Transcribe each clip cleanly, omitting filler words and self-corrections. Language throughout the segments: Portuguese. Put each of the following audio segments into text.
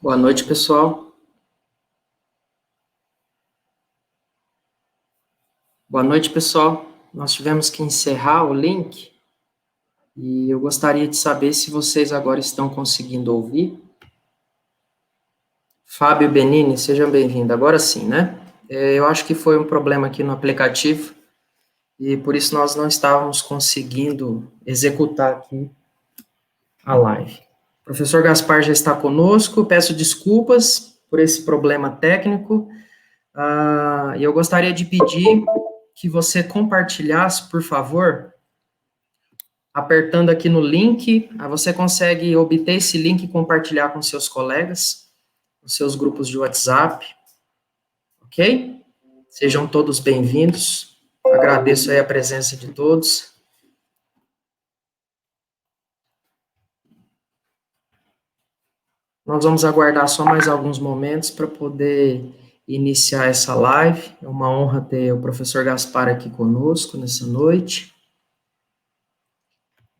Boa noite, pessoal. Boa noite, pessoal. Nós tivemos que encerrar o link e eu gostaria de saber se vocês agora estão conseguindo ouvir. Fábio Benini, seja bem-vindo. Agora sim, né? Eu acho que foi um problema aqui no aplicativo e por isso nós não estávamos conseguindo executar aqui a live. O professor Gaspar já está conosco. Peço desculpas por esse problema técnico. E eu gostaria de pedir que você compartilhasse, por favor, apertando aqui no link. Você consegue obter esse link e compartilhar com seus colegas, os seus grupos de WhatsApp, ok? Sejam todos bem-vindos. Agradeço aí a presença de todos. Nós vamos aguardar só mais alguns momentos para poder iniciar essa live. É uma honra ter o professor Gaspar aqui conosco nessa noite.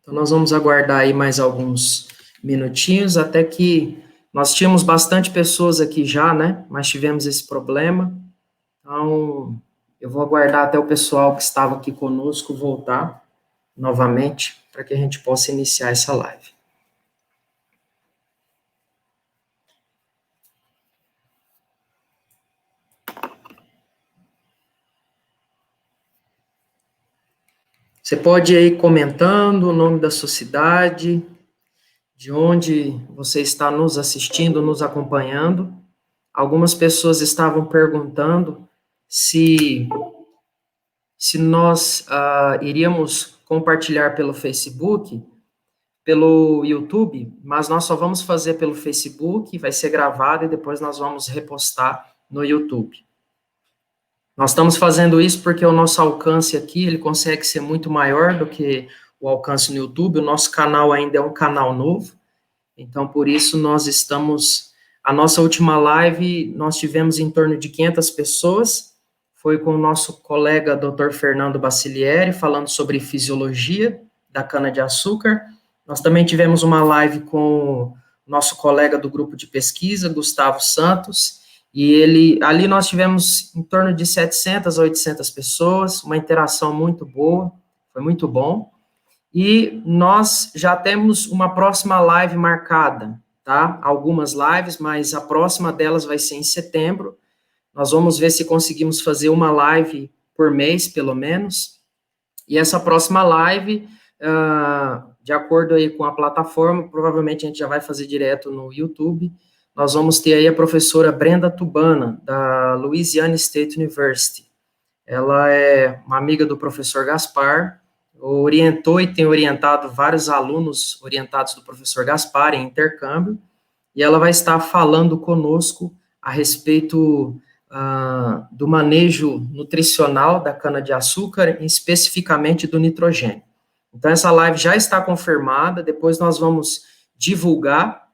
Então, nós vamos aguardar aí mais alguns minutinhos, até que nós tínhamos bastante pessoas aqui já, né? Mas tivemos esse problema. Então, eu vou aguardar até o pessoal que estava aqui conosco voltar novamente, para que a gente possa iniciar essa live. Você pode ir comentando o nome da sua cidade, de onde você está nos assistindo, nos acompanhando. Algumas pessoas estavam perguntando se nós iríamos compartilhar pelo Facebook, pelo YouTube, mas nós só vamos fazer pelo Facebook, vai ser gravado e depois nós vamos repostar no YouTube. Nós estamos fazendo isso porque o nosso alcance aqui, ele consegue ser muito maior do que o alcance no YouTube. O nosso canal ainda é um canal novo, então por isso nós estamos... A nossa última live, nós tivemos em torno de 500 pessoas, foi com o nosso colega Dr. Fernando Bacilieri, falando sobre fisiologia da cana-de-açúcar. Nós também tivemos uma live com o nosso colega do grupo de pesquisa, Gustavo Santos, e ali nós tivemos em torno de 700 a 800 pessoas, uma interação muito boa, foi muito bom. E nós já temos uma próxima live marcada, tá? Algumas lives, mas a próxima delas vai ser em setembro. Nós vamos ver se conseguimos fazer uma live por mês, pelo menos. E essa próxima live, de acordo aí com a plataforma, provavelmente a gente já vai fazer direto no YouTube. Nós vamos ter aí a professora Brenda Tubana, da Louisiana State University. Ela é uma amiga do professor Gaspar, orientou e tem orientado vários alunos orientados do professor Gaspar em intercâmbio, e ela vai estar falando conosco a respeito do manejo nutricional da cana-de-açúcar, especificamente do nitrogênio. Então, essa live já está confirmada, depois nós vamos divulgar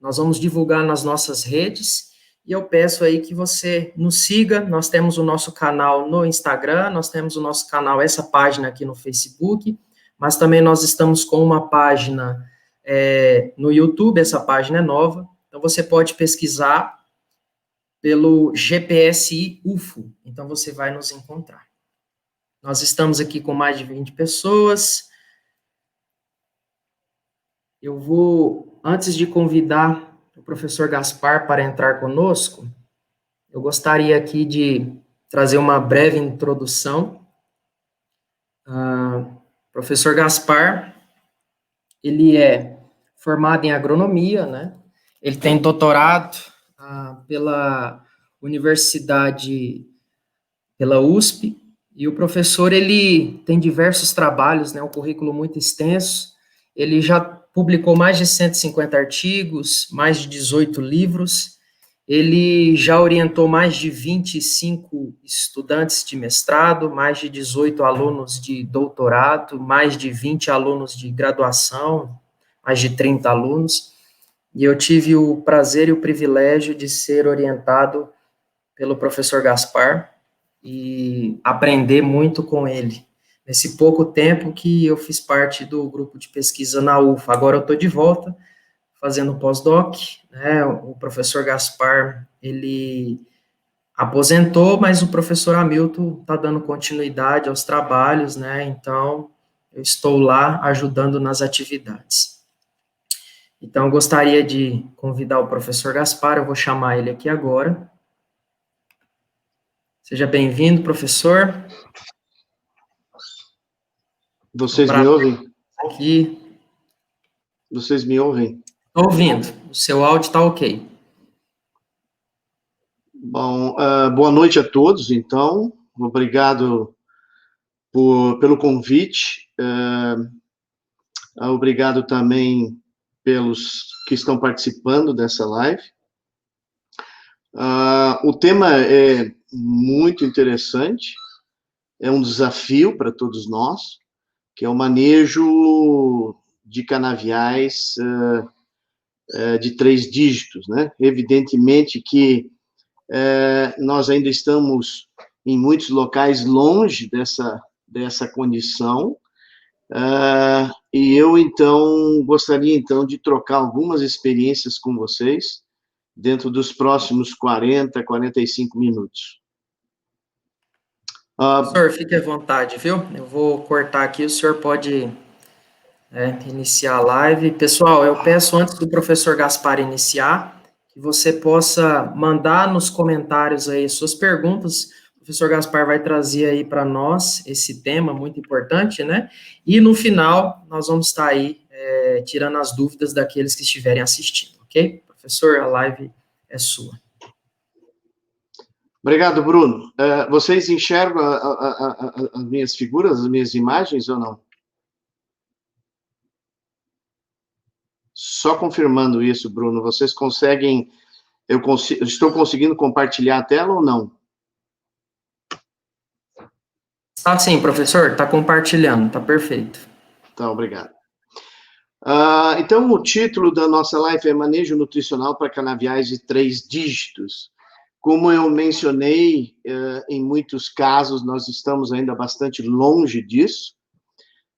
nas nossas redes, e eu peço aí que você nos siga. Nós temos o nosso canal no Instagram, nós temos o nosso canal, essa página aqui no Facebook, mas também nós estamos com uma página no YouTube, essa página é nova, então você pode pesquisar pelo GPSI UFO, então você vai nos encontrar. Nós estamos aqui com mais de 20 pessoas. Eu vou, antes de convidar o professor Gaspar para entrar conosco, eu gostaria aqui de trazer uma breve introdução. Professor Gaspar, ele é formado em agronomia, né? Ele tem doutorado pela Universidade, pela USP, e o professor, ele tem diversos trabalhos, né? Um currículo muito extenso. Ele já publicou mais de 150 artigos, mais de 18 livros. Ele já orientou mais de 25 estudantes de mestrado, mais de 18 alunos de doutorado, mais de 20 alunos de graduação, mais de 30 alunos. E eu tive o prazer e o privilégio de ser orientado pelo professor Gaspar e aprender muito com ele. Nesse pouco tempo que eu fiz parte do grupo de pesquisa na UFA. Agora eu estou de volta, fazendo pós-doc, né? O professor Gaspar, ele aposentou, mas o professor Hamilton está dando continuidade aos trabalhos, né? Então, eu estou lá ajudando nas atividades. Então, eu gostaria de convidar o professor Gaspar, eu vou chamar ele aqui agora. Seja bem-vindo, professor. Vocês me ouvem? Aqui. Vocês me ouvem? Estou ouvindo. O seu áudio está ok. Bom, boa noite a todos, então. Obrigado pelo convite. Obrigado também pelos que estão participando dessa live. O tema é muito interessante, é um desafio para todos nós, que é o manejo de canaviais de 3 dígitos, né? Evidentemente que nós ainda estamos em muitos locais longe dessa condição, e eu, então, gostaria, então, de trocar algumas experiências com vocês dentro dos próximos 40, 45 minutos. Professor, fique à vontade, viu? Eu vou cortar aqui, o senhor pode iniciar a live. Pessoal, eu peço, antes do professor Gaspar iniciar, que você possa mandar nos comentários aí suas perguntas. O professor Gaspar vai trazer aí para nós esse tema muito importante, né? E no final, nós vamos estar aí tirando as dúvidas daqueles que estiverem assistindo, ok? Professor, a live é sua. Obrigado, Bruno. Vocês enxergam as minhas figuras, as minhas imagens ou não? Só confirmando isso, Bruno, vocês conseguem... estou conseguindo compartilhar a tela ou não? Tá sim, professor, está compartilhando, tá perfeito. Tá, obrigado. Então, o título da nossa live é Manejo Nutricional para Canaviais de 3 dígitos. Como eu mencionei, em muitos casos nós estamos ainda bastante longe disso.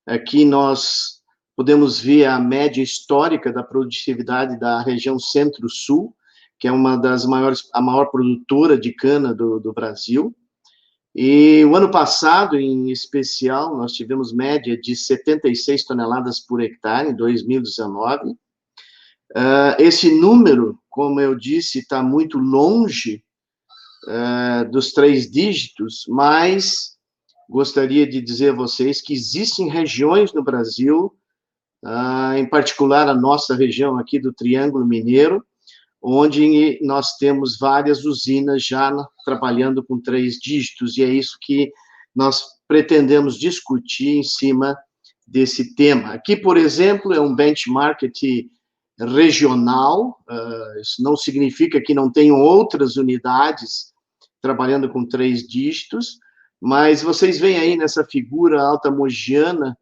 Aqui nós podemos ver a média histórica da produtividade da região Centro-Sul, que é uma das maiores, a maior produtora de cana do Brasil. E o ano passado, em especial, nós tivemos média de 76 toneladas por hectare, em 2019. Esse número, como eu disse, está muito longe dos 3 dígitos, mas gostaria de dizer a vocês que existem regiões no Brasil, em particular a nossa região aqui do Triângulo Mineiro, onde nós temos várias usinas já trabalhando com 3 dígitos, e é isso que nós pretendemos discutir em cima desse tema. Aqui, por exemplo, é um benchmark regional, isso não significa que não tenham outras unidades trabalhando com 3 dígitos, mas vocês veem aí nessa figura altamogiana,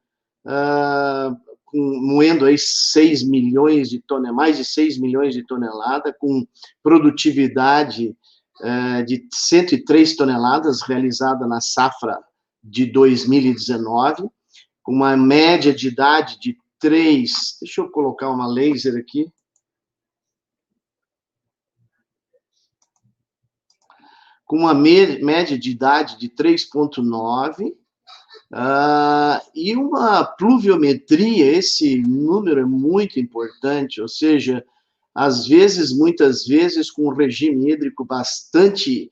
moendo aí 6 milhões de toneladas, mais de 6 milhões de toneladas, com produtividade de 103 toneladas realizada na safra de 2019, com uma média de idade de 3, deixa eu colocar uma laser aqui, com uma média de idade de 3,9, e uma pluviometria, esse número é muito importante, ou seja, às vezes, muitas vezes, com um regime hídrico bastante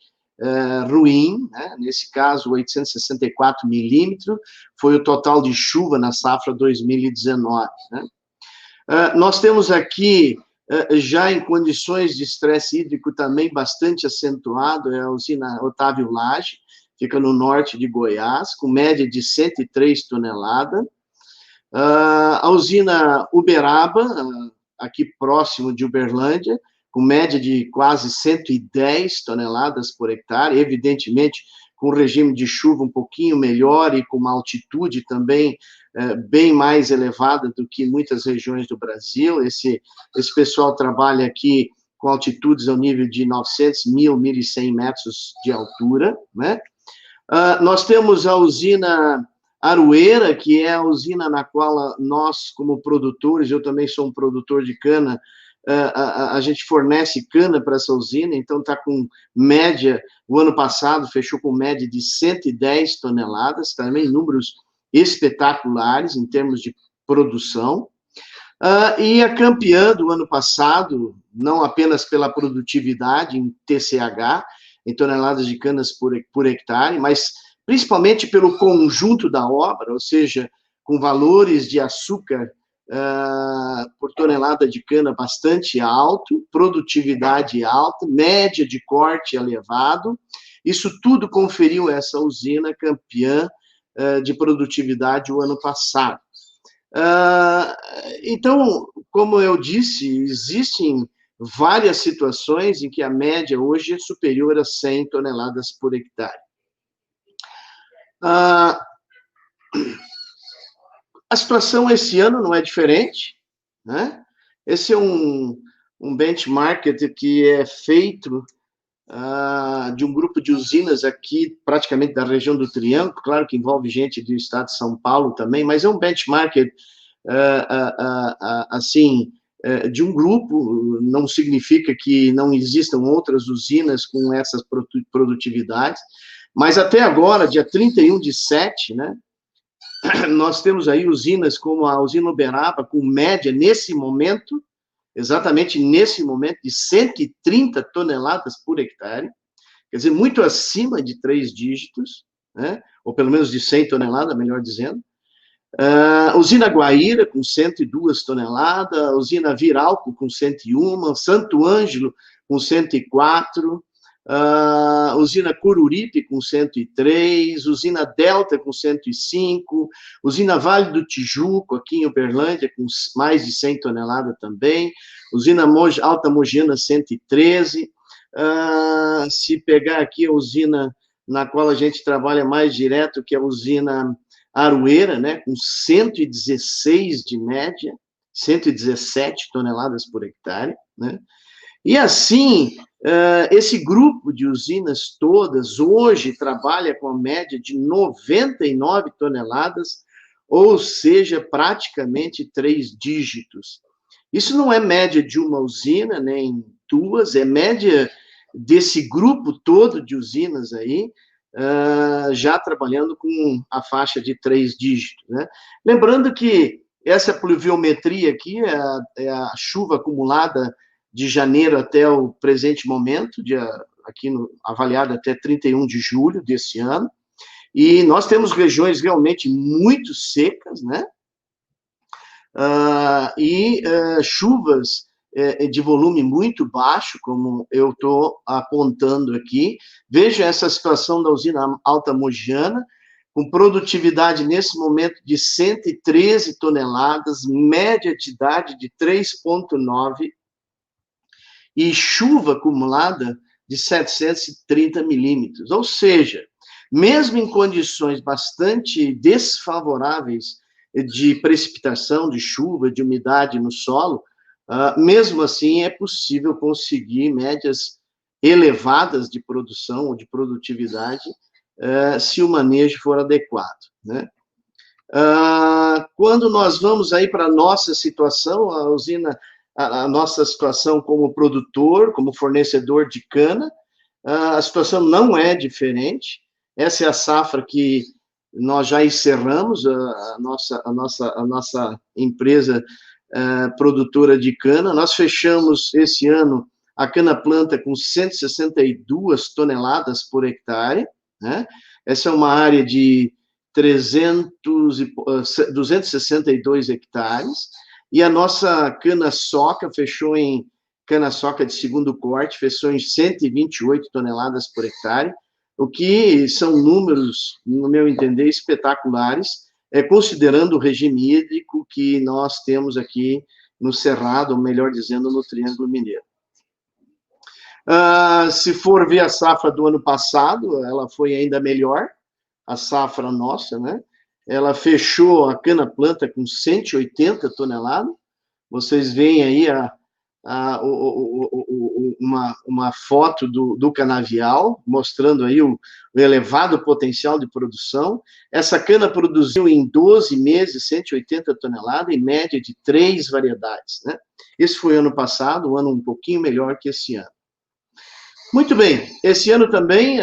ruim, né? Nesse caso, 864 milímetros, foi o total de chuva na safra 2019. Né? Nós temos aqui, já em condições de estresse hídrico também bastante acentuado, é a usina Otávio Lage, fica no norte de Goiás, com média de 103 toneladas. A usina Uberaba, aqui próximo de Uberlândia, com média de quase 110 toneladas por hectare, evidentemente com regime de chuva um pouquinho melhor e com uma altitude também bem mais elevada do que muitas regiões do Brasil. Esse pessoal trabalha aqui com altitudes ao nível de 900, 1.100 metros de altura, né? Nós temos a usina Aroeira, que é a usina na qual nós, como produtores, eu também sou um produtor de cana, a gente fornece cana para essa usina, então está com média, o ano passado fechou com média de 110 toneladas, também números espetaculares em termos de produção. E a campeã do ano passado, não apenas pela produtividade em TCH, em toneladas de canas por hectare, mas principalmente pelo conjunto da obra, ou seja, com valores de açúcar por tonelada de cana bastante alto, produtividade alta, média de corte elevado. Isso tudo conferiu essa usina campeã de produtividade o ano passado. Então, como eu disse, existem várias situações em que a média hoje é superior a 100 toneladas por hectare. A situação esse ano não é diferente, né? Esse é um benchmark que é feito de um grupo de usinas aqui, praticamente da região do Triângulo, claro que envolve gente do estado de São Paulo também, mas é um benchmark, assim, de um grupo, não significa que não existam outras usinas com essas produtividades, mas até agora, dia 31/7, né, nós temos aí usinas como a usina Uberaba, com média, nesse momento, exatamente nesse momento, de 130 toneladas por hectare, quer dizer, muito acima de 3 dígitos, né? Ou pelo menos de 100 toneladas, melhor dizendo. Usina Guaíra, com 102 toneladas, usina Viralco, com 101, Santo Ângelo, com 104, usina Coruripe, com 103, usina Delta, com 105, usina Vale do Tijuco, aqui em Uberlândia, com mais de 100 toneladas também, usina Alta Mogiana, 113, se pegar aqui a usina na qual a gente trabalha mais direto, que é a usina Aroeira, né, com 116 de média, 117 toneladas por hectare, né? E assim, esse grupo de usinas todas hoje trabalha com a média de 99 toneladas, ou seja, praticamente 3 dígitos. Isso não é média de uma usina, nem duas, é média desse grupo todo de usinas aí, já trabalhando com a faixa de 3 dígitos, né? Lembrando que essa pluviometria aqui é a chuva acumulada de janeiro até o presente momento, avaliada até 31 de julho desse ano, e nós temos regiões realmente muito secas, né? Chuvas de volume muito baixo, como eu estou apontando aqui. Veja essa situação da usina Alta Mogiana, com produtividade nesse momento de 113 toneladas, média de idade de 3,9, e chuva acumulada de 730 milímetros. Ou seja, mesmo em condições bastante desfavoráveis de precipitação, de chuva, de umidade no solo, mesmo assim é possível conseguir médias elevadas de produção ou de produtividade se o manejo for adequado, né? Quando nós vamos aí para a nossa situação, a nossa situação como produtor, como fornecedor de cana, a situação não é diferente. Essa é a safra que nós já encerramos, a nossa empresa produtora de cana. Nós fechamos esse ano a cana-planta com 162 toneladas por hectare, né? Essa é uma área de 262 hectares, e a nossa cana-soca fechou em cana-soca de segundo corte, fechou em 128 toneladas por hectare, o que são números, no meu entender, espetaculares, considerando o regime hídrico que nós temos aqui no Cerrado, ou melhor dizendo, no Triângulo Mineiro. Se for ver a safra do ano passado, ela foi ainda melhor, a safra nossa, né? Ela fechou a cana-planta com 180 toneladas. Vocês veem aí uma foto do canavial, mostrando aí o elevado potencial de produção. Essa cana produziu em 12 meses 180 toneladas, em média de 3 variedades, né? Esse foi ano passado, um ano um pouquinho melhor que esse ano. Muito bem, esse ano também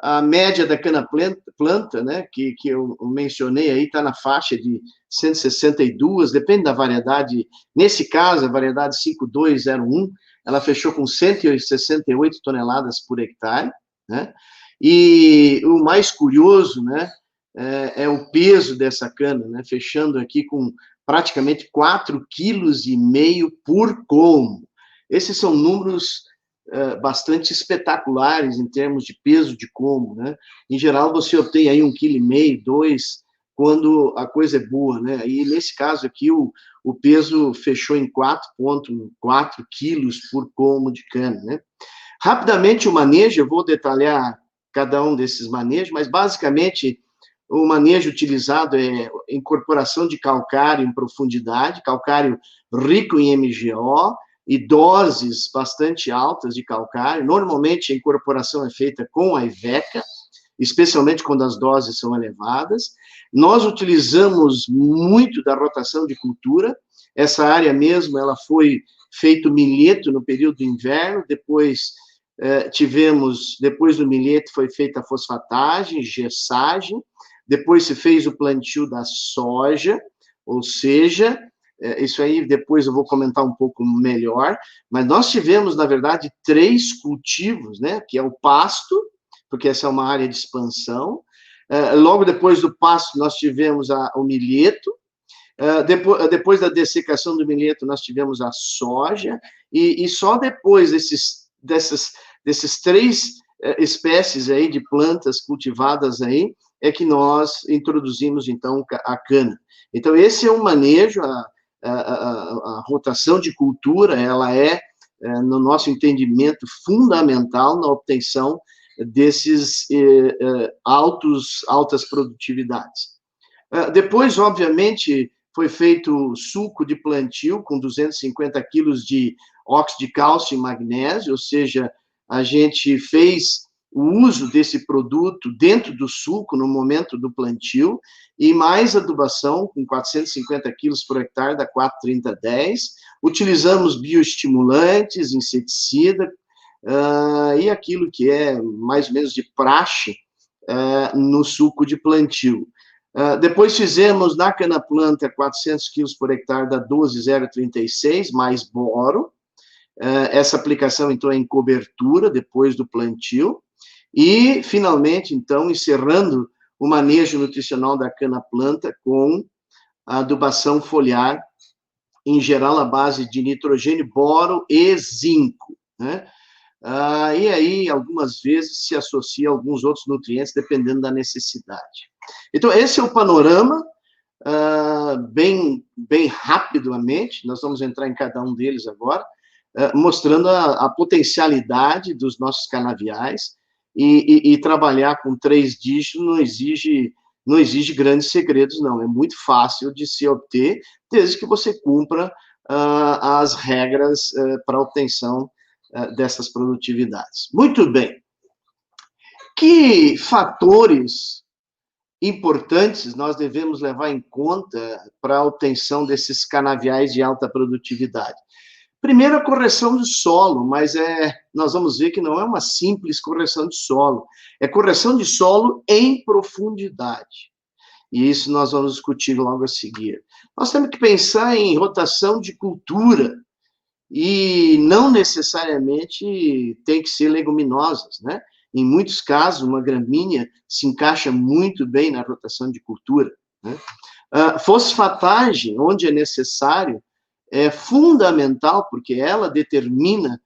a média da cana-planta, né, que eu mencionei aí, está na faixa de 162, depende da variedade. Nesse caso, a variedade 5201, ela fechou com 168 toneladas por hectare, né? E o mais curioso, né, é o peso dessa cana, né, fechando aqui com praticamente 4,5 kg por colmo. Esses são números bastante espetaculares em termos de peso de colmo, né? Em geral, você obtém aí 1,5 kg, 2 quando a coisa é boa, né? E nesse caso aqui, o peso fechou em 4,4 quilos por colmo de cana, né? Rapidamente, o manejo, eu vou detalhar cada um desses manejos, mas basicamente o manejo utilizado é incorporação de calcário em profundidade, calcário rico em MgO, e doses bastante altas de calcário. Normalmente, a incorporação é feita com a Iveca, especialmente quando as doses são elevadas. Nós utilizamos muito da rotação de cultura. Essa área mesmo, ela foi feito milheto no período do inverno, depois depois do milheto foi feita a fosfatagem, gessagem, depois se fez o plantio da soja, ou seja, isso aí depois eu vou comentar um pouco melhor, mas nós tivemos, na verdade, 3 cultivos, né, que é o pasto, porque essa é uma área de expansão, logo depois do pasto nós tivemos o milheto, depois da dessecação do milheto nós tivemos a soja, e só depois desses 3 espécies aí de plantas cultivadas aí, é que nós introduzimos, então, a cana. Então, esse é um manejo, a rotação de cultura, ela no nosso entendimento, fundamental na obtenção desses altas produtividades. Depois, obviamente, foi feito suco de plantio com 250 quilos de óxido de cálcio e magnésio, ou seja, a gente fez o uso desse produto dentro do suco no momento do plantio, e mais adubação, com 450 quilos por hectare, da 4,30-10. Utilizamos bioestimulantes, inseticida, e aquilo que é mais ou menos de praxe no suco de plantio. Depois fizemos na cana-planta 400 quilos por hectare da 12,036, mais boro. Essa aplicação, então, é em cobertura, depois do plantio. E, finalmente, então, encerrando o manejo nutricional da cana-planta com a adubação foliar, em geral, à base de nitrogênio, boro e zinco, né? E aí, algumas vezes, se associa a alguns outros nutrientes, dependendo da necessidade. Então, esse é o panorama, bem rapidamente, nós vamos entrar em cada um deles agora, mostrando a potencialidade dos nossos canaviais, e trabalhar com 3 dígitos não exige grandes segredos, não. É muito fácil de se obter, desde que você cumpra as regras para a obtenção dessas produtividades. Muito bem. Que fatores importantes nós devemos levar em conta para a obtenção desses canaviais de alta produtividade? Primeiro, a correção do solo, mas nós vamos ver que não é uma simples correção de solo, é correção de solo em profundidade. E isso nós vamos discutir logo a seguir. Nós temos que pensar em rotação de cultura, e não necessariamente tem que ser leguminosas, né? Em muitos casos, uma gramínea se encaixa muito bem na rotação de cultura, né? Fosfatagem, onde é necessário, é fundamental, porque ela determina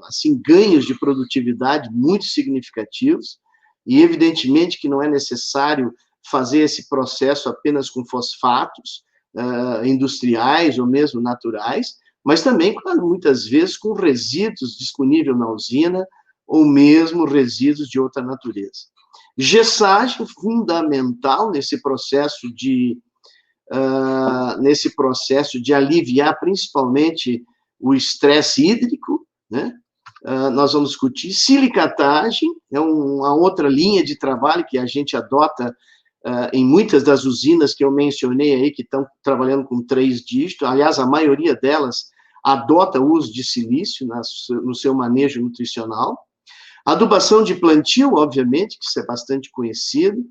assim, ganhos de produtividade muito significativos, e evidentemente que não é necessário fazer esse processo apenas com fosfatos industriais ou mesmo naturais, mas também, claro, muitas vezes com resíduos disponíveis na usina ou mesmo resíduos de outra natureza. Gessagem fundamental nesse processo de nesse processo de aliviar principalmente o estresse hídrico, né? Nós vamos discutir silicatagem, é uma outra linha de trabalho que a gente adota em muitas das usinas que eu mencionei aí, que estão trabalhando com 3 dígitos, aliás, a maioria delas adota o uso de silício no seu manejo nutricional. Adubação de plantio, obviamente, que isso é bastante conhecido.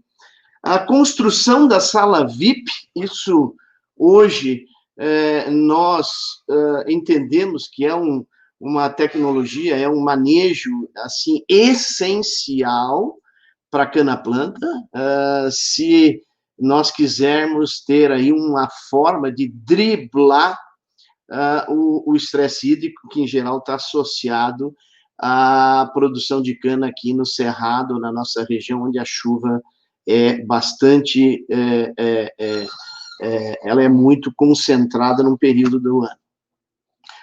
A construção da sala VIP, isso hoje nós entendemos que é uma tecnologia, é um manejo assim essencial para a cana-planta, se nós quisermos ter aí uma forma de driblar o estresse hídrico, que em geral está associado à produção de cana aqui no Cerrado, na nossa região, onde a chuva é bastante, ela é muito concentrada num período do ano.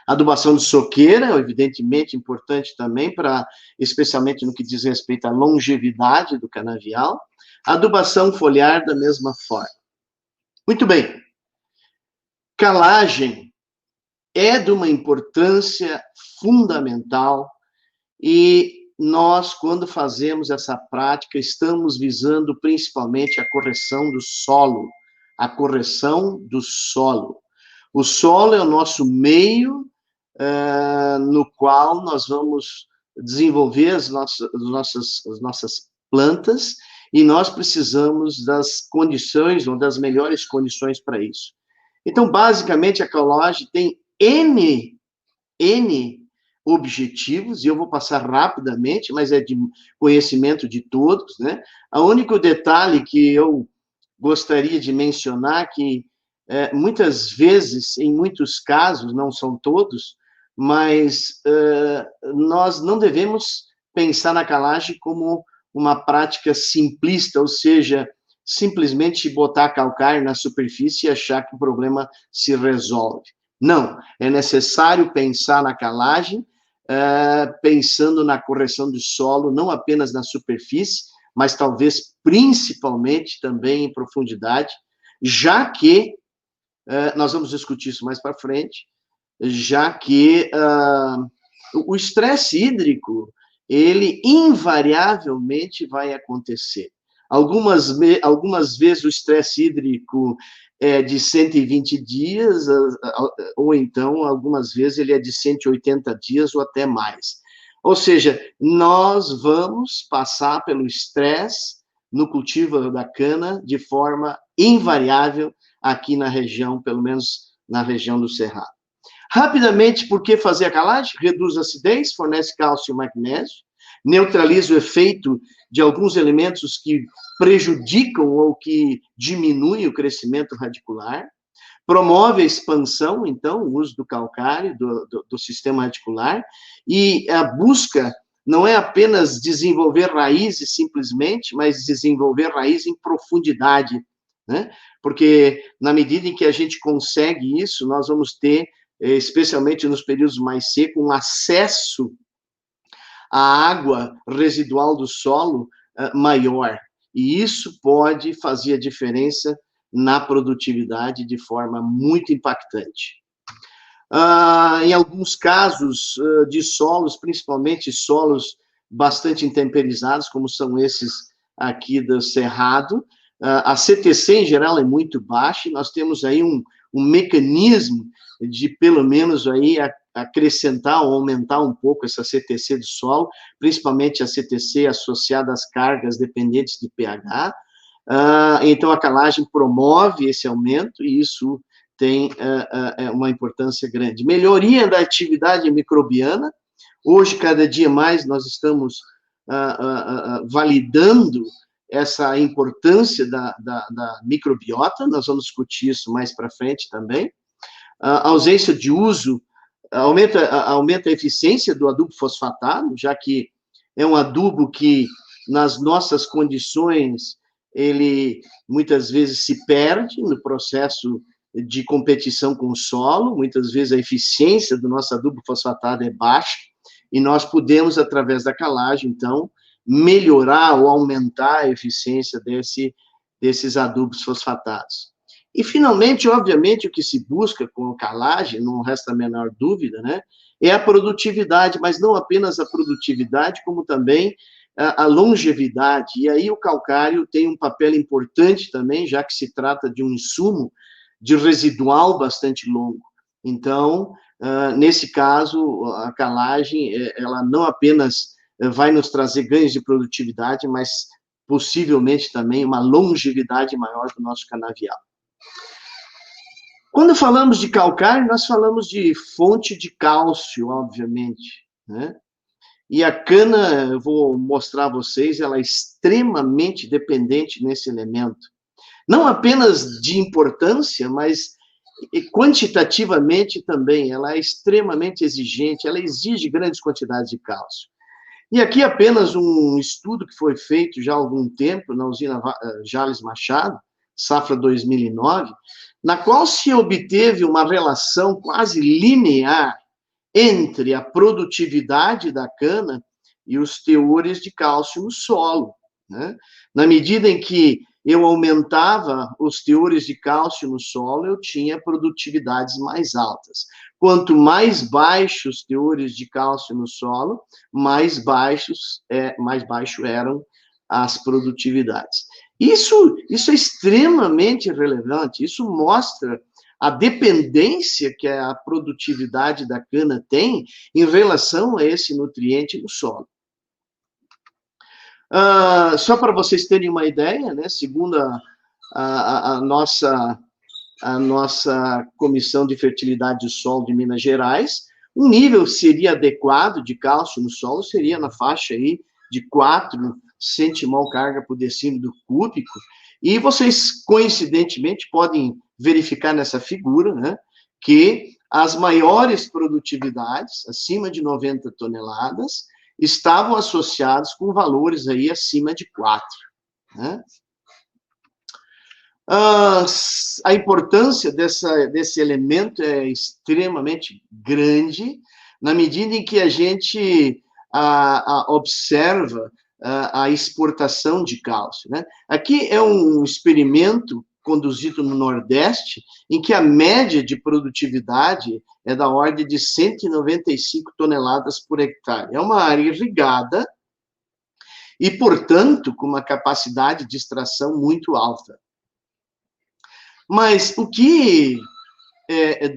Adubação de soqueira, evidentemente importante também, especialmente no que diz respeito à longevidade do canavial. Adubação foliar da mesma forma. Muito bem. Calagem é de uma importância fundamental e nós, quando fazemos essa prática, estamos visando principalmente a correção do solo. A correção do solo. O solo é o nosso meio no qual nós vamos desenvolver as nossas plantas e nós precisamos das condições, ou das melhores condições para isso. Então, basicamente, a calagem tem N objetivos, e eu vou passar rapidamente, mas é de conhecimento de todos, né? O único detalhe que eu gostaria de mencionar que muitas vezes, em muitos casos, não são todos, mas nós não devemos pensar na calagem como uma prática simplista, ou seja, simplesmente botar calcário na superfície e achar que o problema se resolve. Não, é necessário pensar na calagem, pensando na correção do solo, não apenas na superfície, mas talvez principalmente também em profundidade, já que, nós vamos discutir isso mais para frente, já que o estresse hídrico, ele invariavelmente vai acontecer. Algumas vezes o estresse hídrico é de 120 dias, ou então, algumas vezes, ele é de 180 dias ou até mais. Ou seja, nós vamos passar pelo estresse no cultivo da cana de forma invariável aqui na região, pelo menos na região do Cerrado. Rapidamente, por que fazer a calagem? Reduz a acidez, fornece cálcio e magnésio, neutraliza o efeito de alguns elementos que prejudicam ou que diminuem o crescimento radicular, promove a expansão, então, o uso do calcário, do sistema radicular, e a busca não é apenas desenvolver raízes simplesmente, mas desenvolver raiz em profundidade, né? Porque na medida em que a gente consegue isso, nós vamos ter, especialmente nos períodos mais secos, um acesso à água residual do solo maior. E isso pode fazer a diferença na produtividade de forma muito impactante. Em alguns casos de solos, principalmente solos bastante intemperizados, como são esses aqui do Cerrado, a CTC, em geral, é muito baixa, e nós temos aí um mecanismo de, pelo menos, aí, acrescentar ou aumentar um pouco essa CTC do solo, principalmente a CTC associada às cargas dependentes de pH. Então, a calagem promove esse aumento, e isso tem uma importância grande. Melhoria da atividade microbiana. Hoje, cada dia mais, nós estamos validando essa importância da microbiota, nós vamos discutir isso mais para frente também. A ausência de uso aumenta a eficiência do adubo fosfatado, já que é um adubo que, nas nossas condições, ele muitas vezes se perde no processo de competição com o solo, muitas vezes a eficiência do nosso adubo fosfatado é baixa, e nós podemos, através da calagem, então, melhorar ou aumentar a eficiência desses adubos fosfatados. E, finalmente, obviamente, o que se busca com a calagem, não resta a menor dúvida, né, é a produtividade, mas não apenas a produtividade, como também a longevidade. E aí o calcário tem um papel importante também, já que se trata de um insumo de residual bastante longo. Então, nesse caso, a calagem, ela não apenas vai nos trazer ganhos de produtividade, mas possivelmente também uma longevidade maior do nosso canavial. Quando falamos de calcário, nós falamos de fonte de cálcio, obviamente, né? E a cana, eu vou mostrar a vocês, ela é extremamente dependente nesse elemento. Não apenas de importância, mas quantitativamente também. Ela é extremamente exigente, ela exige grandes quantidades de cálcio. E aqui apenas um estudo que foi feito já há algum tempo na usina Jales Machado, safra 2009, na qual se obteve uma relação quase linear entre a produtividade da cana e os teores de cálcio no solo, né? Na medida em que eu aumentava os teores de cálcio no solo, eu tinha produtividades mais altas. Quanto mais baixos os teores de cálcio no solo, mais baixo eram as produtividades. Isso é extremamente relevante, isso mostra a dependência que a produtividade da cana tem em relação a esse nutriente no solo. Só para vocês terem uma ideia, né, segundo a nossa Comissão de Fertilidade do Solo de Minas Gerais, um nível seria adequado de cálcio no solo seria na faixa aí de 4 centimol carga por decímetro cúbico, e vocês, coincidentemente, podem verificar nessa figura, né, que as maiores produtividades, acima de 90 toneladas, estavam associadas com valores aí acima de 4, né? A importância desse elemento é extremamente grande, na medida em que a gente observa a exportação de cálcio, né? Aqui é um experimento conduzido no Nordeste, em que a média de produtividade é da ordem de 195 toneladas por hectare. É uma área irrigada e, portanto, com uma capacidade de extração muito alta. Mas o que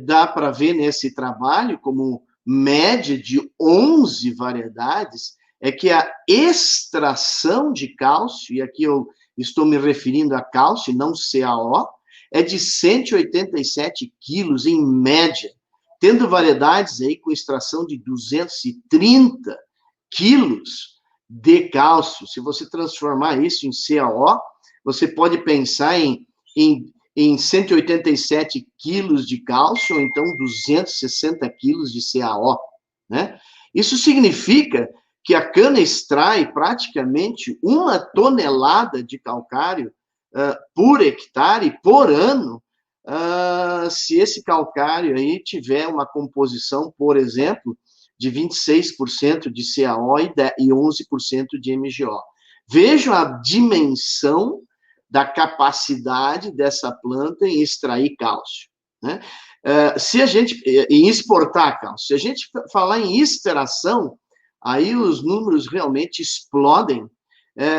dá para ver nesse trabalho, como média de 11 variedades, é que a extração de cálcio, e aqui eu estou me referindo a cálcio, não CaO, é de 187 quilos em média, tendo variedades aí com extração de 230 quilos de cálcio. Se você transformar isso em CaO, você pode pensar em 187 quilos de cálcio, ou então 260 quilos de CaO, né? Isso significa que a cana extrai praticamente 1 tonelada de calcário por hectare, por ano, se esse calcário aí tiver uma composição, por exemplo, de 26% de CaO e 11% de MgO. Vejam a dimensão da capacidade dessa planta em extrair cálcio, né? Se a gente em exportar cálcio, se a gente falar em extração, aí os números realmente explodem,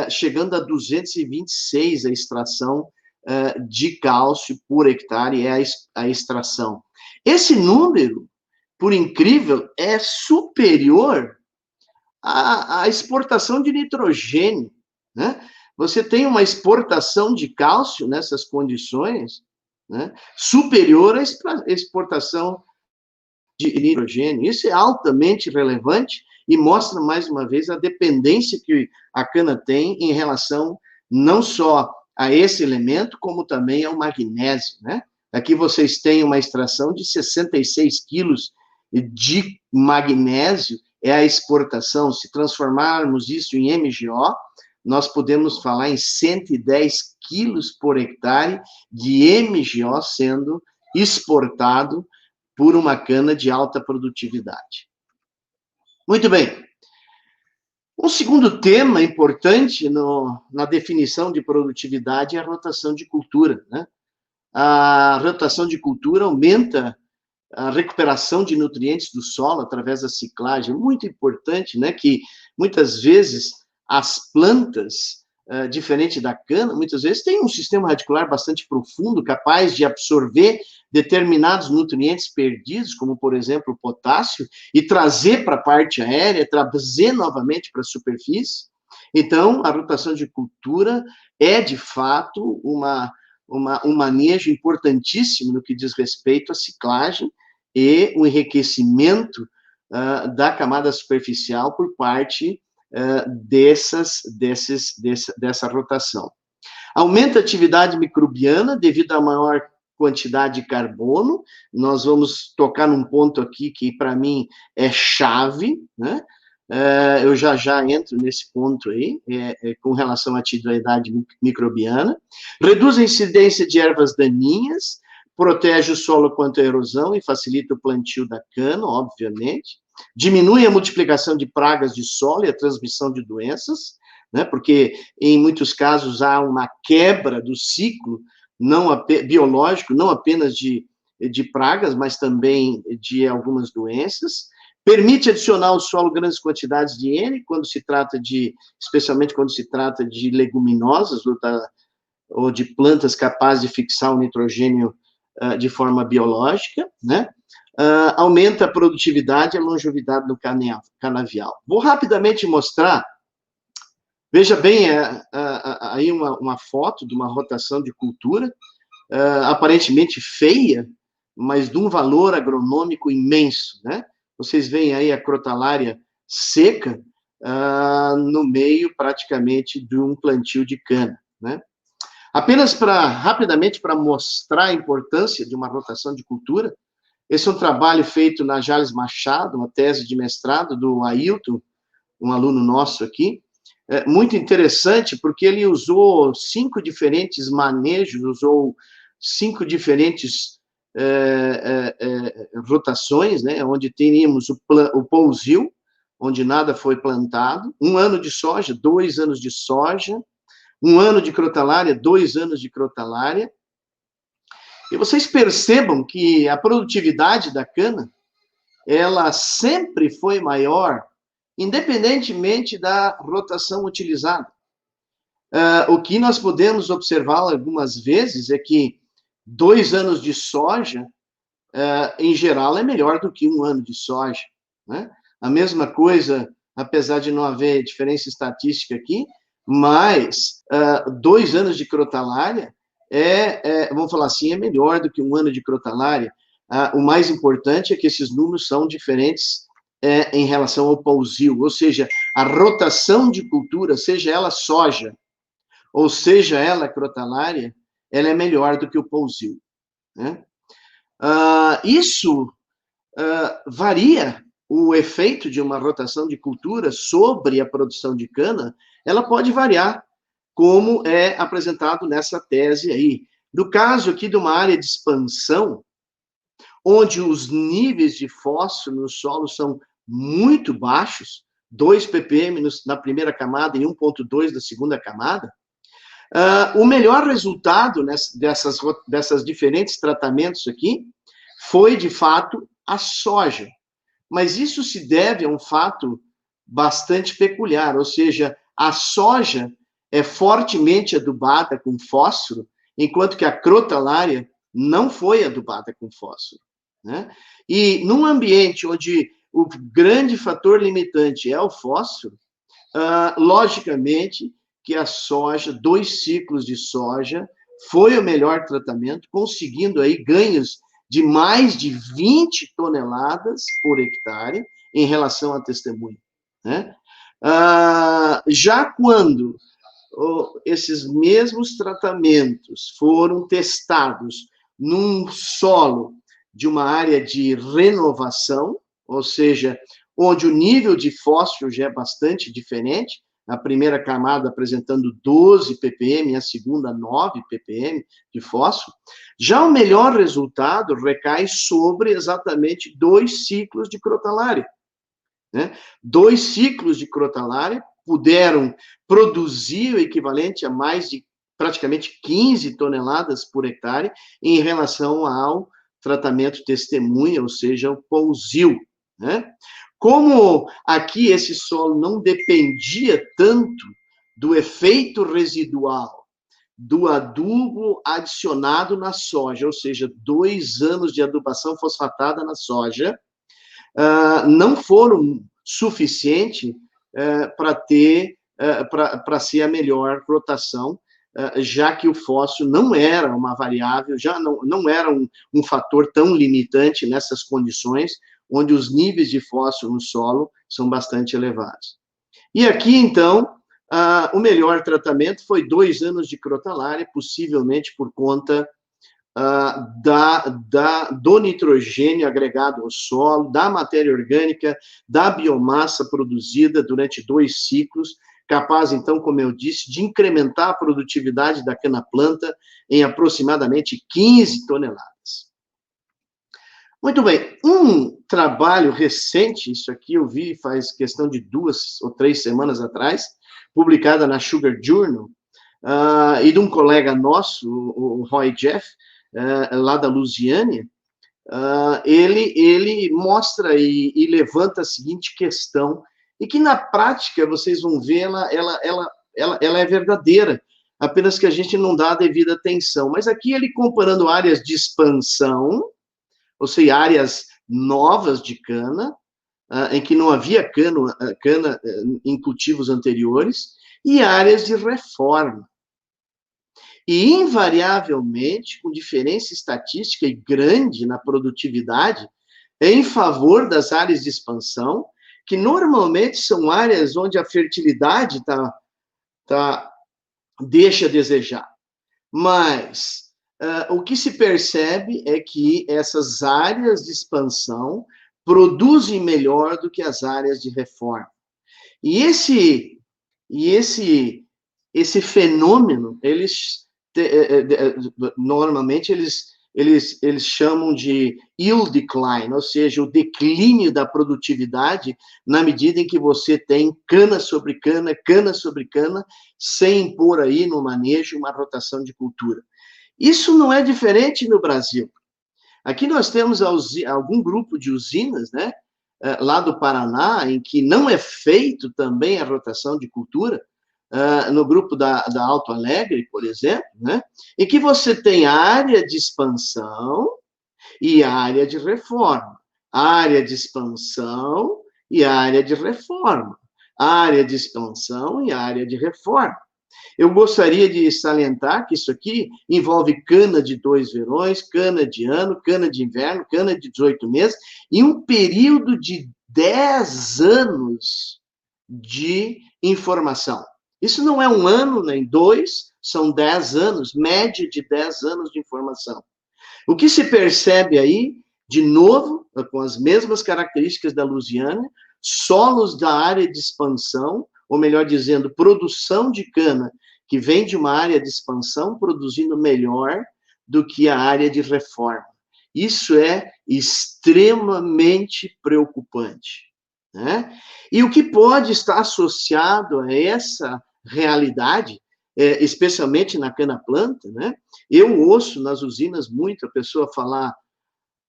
chegando a 226 a extração de cálcio por hectare, é a extração. Esse número, por incrível, é superior à exportação de nitrogênio, né? Você tem uma exportação de cálcio nessas condições, né, superior à exportação de nitrogênio. Isso é altamente relevante e mostra, mais uma vez, a dependência que a cana tem em relação não só a esse elemento, como também ao magnésio, né? Aqui vocês têm uma extração de 66 quilos de magnésio, é a exportação. Se transformarmos isso em MgO, nós podemos falar em 110 quilos por hectare de MgO sendo exportado por uma cana de alta produtividade. Muito bem. Um segundo tema importante na definição de produtividade é a rotação de cultura, né? A rotação de cultura aumenta a recuperação de nutrientes do solo através da ciclagem. Muito importante, né, que muitas vezes as plantas, diferente da cana, muitas vezes têm um sistema radicular bastante profundo, capaz de absorver determinados nutrientes perdidos, como, por exemplo, o potássio, e trazer para a parte aérea, trazer novamente para a superfície. Então, a rotação de cultura é, de fato, um manejo importantíssimo no que diz respeito à ciclagem e o enriquecimento da camada superficial por parte dessa rotação. Aumenta a atividade microbiana devido à maior quantidade de carbono. Nós vamos tocar num ponto aqui que, para mim, é chave, né? Eu já entro nesse ponto aí, com relação à atividade microbiana. Reduz a incidência de ervas daninhas, protege o solo contra a erosão e facilita o plantio da cana, obviamente. Diminui a multiplicação de pragas de solo e a transmissão de doenças, né, porque em muitos casos há uma quebra do ciclo biológico, não apenas de pragas, mas também de algumas doenças. Permite adicionar ao solo grandes quantidades de N, especialmente quando se trata de leguminosas ou de plantas capazes de fixar o nitrogênio de forma biológica, né? Aumenta a produtividade e a longevidade do canavial. Vou rapidamente mostrar, veja bem, aí uma foto de uma rotação de cultura, aparentemente feia, mas de um valor agronômico imenso, né? Vocês veem aí a crotalária seca no meio, praticamente, de um plantio de cana, né? Apenas rapidamente, para mostrar a importância de uma rotação de cultura, esse é um trabalho feito na Jales Machado, uma tese de mestrado do Ailton, um aluno nosso aqui, muito interessante, porque ele usou 5 diferentes manejos, usou 5 diferentes rotações, né, onde teríamos o pousio, onde nada foi plantado, 1 ano de soja, 2 anos de soja, 1 ano de crotalária, 2 anos de crotalária. E vocês percebam que a produtividade da cana, ela sempre foi maior, independentemente da rotação utilizada. O que nós podemos observar algumas vezes é que 2 anos de soja, em geral, é melhor do que 1 ano de soja, né? A mesma coisa, apesar de não haver diferença estatística aqui, mas 2 anos de crotalária vamos falar assim, é melhor do que 1 ano de crotalária. O mais importante é que esses números são diferentes em relação ao pousio, ou seja, a rotação de cultura, seja ela soja, ou seja ela crotalária, ela é melhor do que o pousio, né? Isso varia o efeito de uma rotação de cultura sobre a produção de cana, ela pode variar, como é apresentado nessa tese aí. No caso aqui de uma área de expansão, onde os níveis de fósforo no solo são muito baixos, 2 ppm na primeira camada e 1,2 da segunda camada, o melhor resultado dessas diferentes tratamentos aqui foi, de fato, a soja. Mas isso se deve a um fato bastante peculiar, ou seja, a soja é fortemente adubada com fósforo, enquanto que a crotalária não foi adubada com fósforo, né? E num ambiente onde o grande fator limitante é o fósforo, logicamente que a soja, 2 ciclos de soja, foi o melhor tratamento, conseguindo aí ganhos de mais de 20 toneladas por hectare em relação à testemunha, né? Já quando esses mesmos tratamentos foram testados num solo de uma área de renovação, ou seja, onde o nível de fósforo já é bastante diferente, a primeira camada apresentando 12 ppm, a segunda 9 ppm de fósforo, já o melhor resultado recai sobre exatamente 2 ciclos de crotalária, né? 2 ciclos de crotalária puderam produzir o equivalente a mais de praticamente 15 toneladas por hectare em relação ao tratamento testemunha, ou seja, o pousio, né? Como aqui esse solo não dependia tanto do efeito residual do adubo adicionado na soja, ou seja, 2 anos de adubação fosfatada na soja, não foram suficientes para ser a melhor rotação, já que o fósforo não era uma variável, já não era um fator tão limitante nessas condições, onde os níveis de fósforo no solo são bastante elevados. E aqui, então, o melhor tratamento foi 2 anos de crotalária, possivelmente por conta do nitrogênio agregado ao solo, da matéria orgânica, da biomassa produzida durante 2 ciclos, capaz, então, como eu disse, de incrementar a produtividade da cana-planta em aproximadamente 15 toneladas. Muito bem, um trabalho recente, isso aqui eu vi faz questão de 2 ou 3 semanas atrás, publicada na Sugar Journal, e de um colega nosso, o Roy Jeff, lá da Louisiana, ele mostra e levanta a seguinte questão, e que na prática, vocês vão ver, ela é verdadeira, apenas que a gente não dá a devida atenção. Mas aqui ele comparando áreas de expansão, ou seja, áreas novas de cana, em que não havia cana em cultivos anteriores, e áreas de reforma. E, invariavelmente, com diferença estatística e grande na produtividade, em favor das áreas de expansão, que normalmente são áreas onde a fertilidade deixa a desejar. Mas o que se percebe é que essas áreas de expansão produzem melhor do que as áreas de reforma. E esse fenômeno, normalmente eles chamam de yield decline, ou seja, o declínio da produtividade na medida em que você tem cana sobre cana, cana sobre cana, sem impor aí no manejo uma rotação de cultura. Isso não é diferente no Brasil. Aqui nós temos algum grupo de usinas, né, lá do Paraná, em que não é feito também a rotação de cultura, no grupo da Alto Alegre, por exemplo, né, em que você tem área de expansão e área de reforma, área de expansão e área de reforma, área de expansão e área de reforma. Eu gostaria de salientar que isso aqui envolve cana de 2 verões, cana de ano, cana de inverno, cana de 18 meses, e um período de 10 anos de informação. Isso não é 1 ano, nem 2, são 10 anos, média de 10 anos de informação. O que se percebe aí, de novo, com as mesmas características da Louisiana, solos da área de expansão, ou melhor dizendo, produção de cana, que vem de uma área de expansão, produzindo melhor do que a área de reforma. Isso é extremamente preocupante, né? E o que pode estar associado a essa realidade, especialmente na cana-planta, né? Eu ouço nas usinas muito a pessoa falar: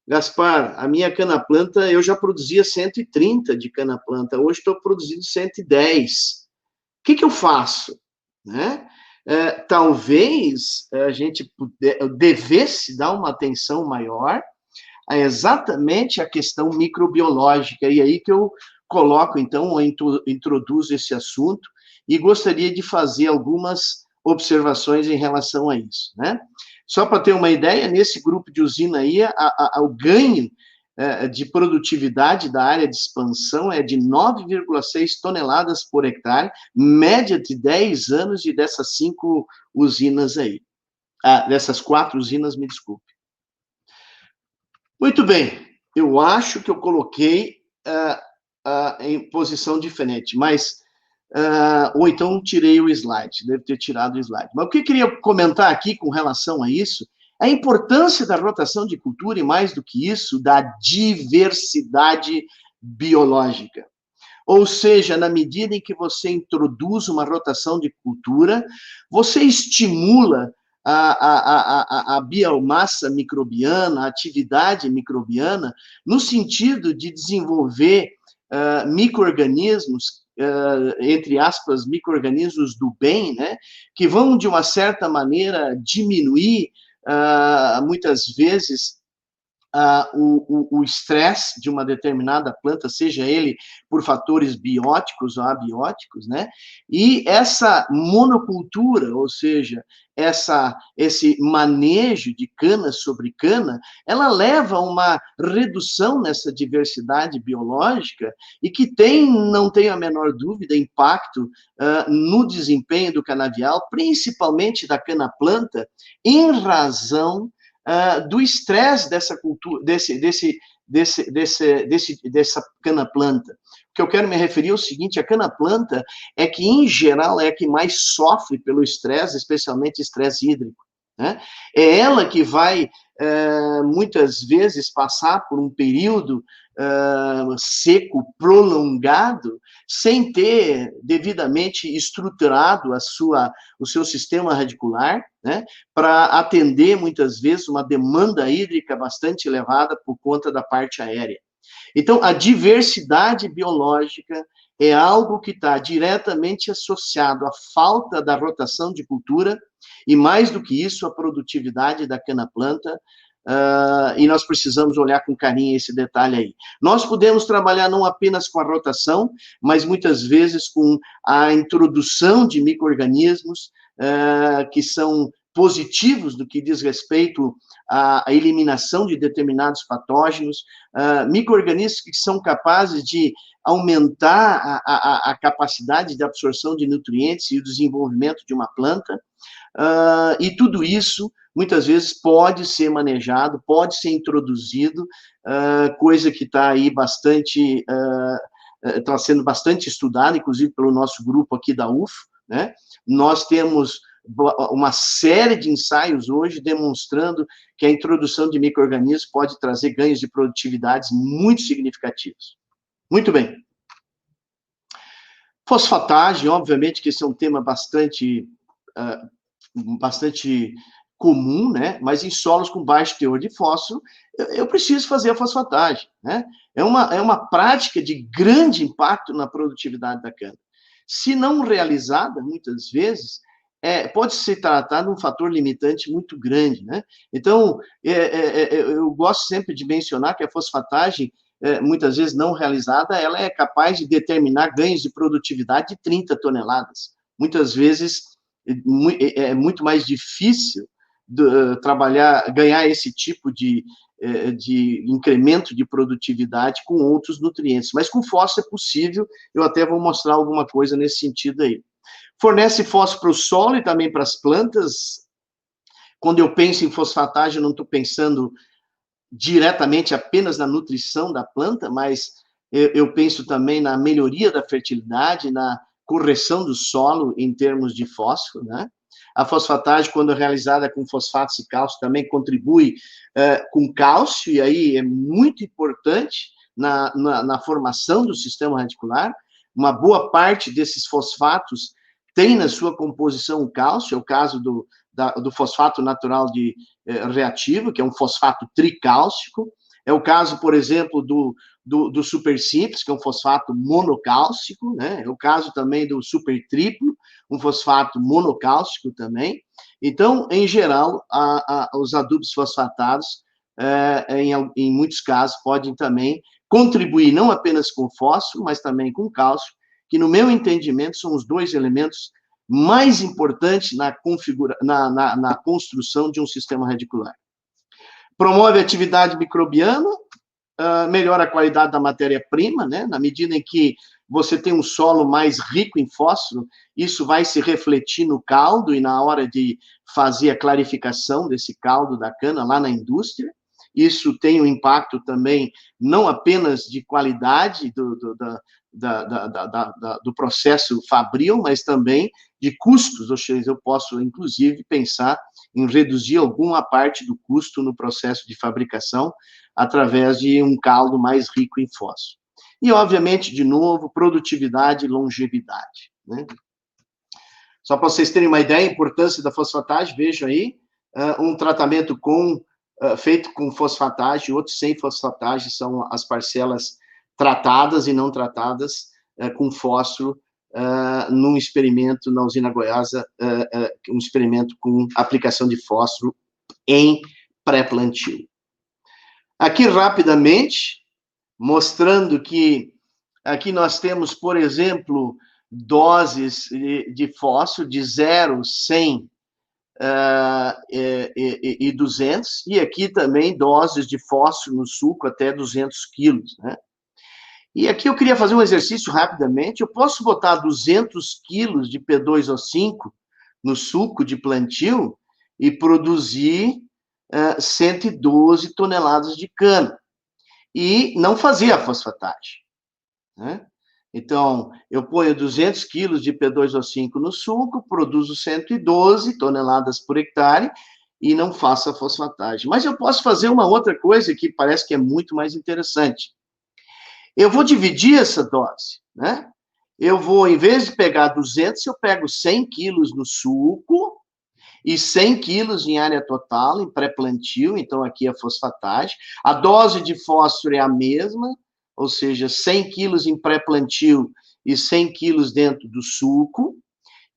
Gaspar, a minha cana-planta, eu já produzia 130 de cana-planta, hoje estou produzindo 110. O que eu faço? Né? Talvez a gente devesse dar uma atenção maior a exatamente a questão microbiológica, e aí que eu coloco, então, ou introduzo esse assunto, e gostaria de fazer algumas observações em relação a isso, né? Só para ter uma ideia, nesse grupo de usina aí, o ganho de produtividade da área de expansão é de 9,6 toneladas por hectare, média de 10 anos, e dessas 5 usinas aí. Dessas 4 usinas, me desculpe. Muito bem, eu acho que eu coloquei em posição diferente, mas ou então tirei o slide, devo ter tirado o slide. Mas o que eu queria comentar aqui com relação a isso é a importância da rotação de cultura, e mais do que isso, da diversidade biológica. Ou seja, na medida em que você introduz uma rotação de cultura, você estimula a biomassa microbiana, a atividade microbiana, no sentido de desenvolver micro-organismos, entre aspas, micro-organismos do bem, né, que vão, de uma certa maneira, diminuir, muitas vezes, o estresse de uma determinada planta, seja ele por fatores bióticos ou abióticos, né? E essa monocultura, ou seja, esse manejo de cana sobre cana, ela leva a uma redução nessa diversidade biológica e que tem, não tenho a menor dúvida, impacto no desempenho do canavial, principalmente da cana-planta, em razão do estresse dessa cultura, dessa cana-planta. O que eu quero me referir é o seguinte: a cana-planta é que, em geral, é a que mais sofre pelo estresse, especialmente estresse hídrico, né? É ela que vai, muitas vezes, passar por um período seco prolongado, sem ter devidamente estruturado o seu sistema radicular, né, para atender, muitas vezes, uma demanda hídrica bastante elevada por conta da parte aérea. Então, a diversidade biológica é algo que está diretamente associado à falta da rotação de cultura e, mais do que isso, a produtividade da cana-planta, e nós precisamos olhar com carinho esse detalhe aí. Nós podemos trabalhar não apenas com a rotação, mas muitas vezes com a introdução de micro-organismos que são positivos do que diz respeito à eliminação de determinados patógenos, micro-organismos que são capazes de aumentar a capacidade de absorção de nutrientes e o desenvolvimento de uma planta, e tudo isso, muitas vezes, pode ser manejado, pode ser introduzido, coisa que está aí bastante, está sendo bastante estudada, inclusive pelo nosso grupo aqui da UFO, né? Nós temos uma série de ensaios hoje demonstrando que a introdução de micro-organismos pode trazer ganhos de produtividades muito significativos. Muito bem. Fosfatagem, obviamente que esse é um tema bastante comum, né? Mas em solos com baixo teor de fósforo, eu preciso fazer a fosfatagem, né? É uma prática de grande impacto na produtividade da cana. Se não realizada, muitas vezes, pode se tratar de um fator limitante muito grande, né? Então, eu gosto sempre de mencionar que a fosfatagem, muitas vezes não realizada, ela é capaz de determinar ganhos de produtividade de 30 toneladas. Muitas vezes é muito mais difícil ganhar esse tipo de incremento de produtividade com outros nutrientes, mas com fósforo é possível. Eu até vou mostrar alguma coisa nesse sentido aí. Fornece fósforo para o solo e também para as plantas. Quando eu penso em fosfatagem, eu não estou pensando diretamente apenas na nutrição da planta, mas eu penso também na melhoria da fertilidade, na correção do solo em termos de fósforo, né? A fosfatagem, quando realizada com fosfatos e cálcio, também contribui com cálcio, e aí é muito importante na formação do sistema radicular. Uma boa parte desses fosfatos tem na sua composição o cálcio, é o caso do fosfato natural reativo, que é um fosfato tricálcico. É o caso, por exemplo, do super simples, que é um fosfato monocálcico, né? É o caso também do super triplo, um fosfato monocálcico também. Então, em geral, os adubos fosfatados, em muitos casos, podem também contribuir não apenas com fósforo, mas também com cálcio, que, no meu entendimento, são os dois elementos mais importantes na construção de um sistema radicular. Promove a atividade microbiana, melhora a qualidade da matéria-prima, né? Na medida em que você tem um solo mais rico em fósforo, isso vai se refletir no caldo e na hora de fazer a clarificação desse caldo da cana lá na indústria. Isso tem um impacto também, não apenas de qualidade do processo fabril, mas também de custos, ou seja, eu posso, inclusive, pensar em reduzir alguma parte do custo no processo de fabricação através de um caldo mais rico em fósforo. E, obviamente, de novo, produtividade e longevidade, né? Só para vocês terem uma ideia, a importância da fosfatagem, vejam aí, um tratamento feito com fosfatagem, outro sem fosfatagem, são as parcelas tratadas e não tratadas com fósforo, num experimento na usina Goiasa, um experimento com aplicação de fósforo em pré-plantio. Aqui, rapidamente, mostrando que aqui nós temos, por exemplo, doses de fósforo de 0, 100 e 200, e aqui também doses de fósforo no suco até 200 quilos, né? E aqui eu queria fazer um exercício rapidamente. Eu posso botar 200 quilos de P2O5 no suco de plantio e produzir 112 toneladas de cana. E não fazer a fosfatagem, né? Então, eu ponho 200 quilos de P2O5 no suco, produzo 112 toneladas por hectare e não faço a fosfatagem. Mas eu posso fazer uma outra coisa que parece que é muito mais interessante. Eu vou dividir essa dose, né? Eu vou, em vez de pegar 200, eu pego 100 quilos no suco e 100 quilos em área total, em pré-plantio, então aqui a fosfatagem. A dose de fósforo é a mesma, ou seja, 100 quilos em pré-plantio e 100 quilos dentro do suco,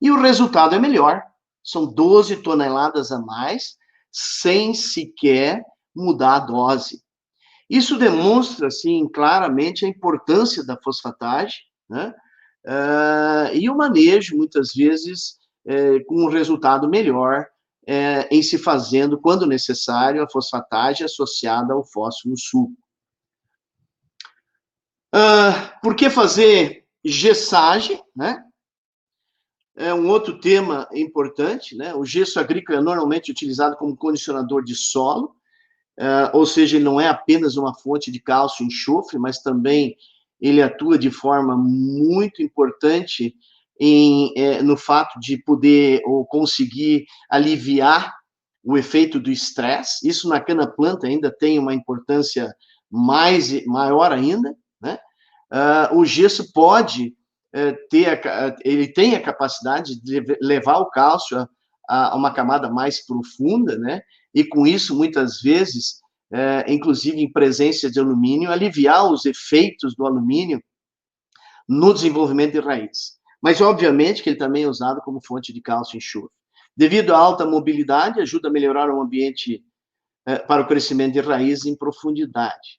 e o resultado é melhor. São 12 toneladas a mais, sem sequer mudar a dose. Isso demonstra, assim, claramente a importância da fosfatagem, né? E o manejo, muitas vezes, com um resultado melhor, em se fazendo, quando necessário, a fosfatagem associada ao fósforo no suco. Por que fazer gessagem, né? É um outro tema importante, né? O gesso agrícola é normalmente utilizado como condicionador de solo, ou seja, ele não é apenas uma fonte de cálcio e enxofre, mas também ele atua de forma muito importante no fato de poder ou conseguir aliviar o efeito do estresse. Isso na cana-planta ainda tem uma importância maior ainda, né? O gesso pode ele tem a capacidade de levar o cálcio a uma camada mais profunda, né? E com isso, muitas vezes, inclusive em presença de alumínio, aliviar os efeitos do alumínio no desenvolvimento de raízes. Mas, obviamente, que ele também é usado como fonte de cálcio e enxofre. Devido à alta mobilidade, ajuda a melhorar o ambiente para o crescimento de raízes em profundidade.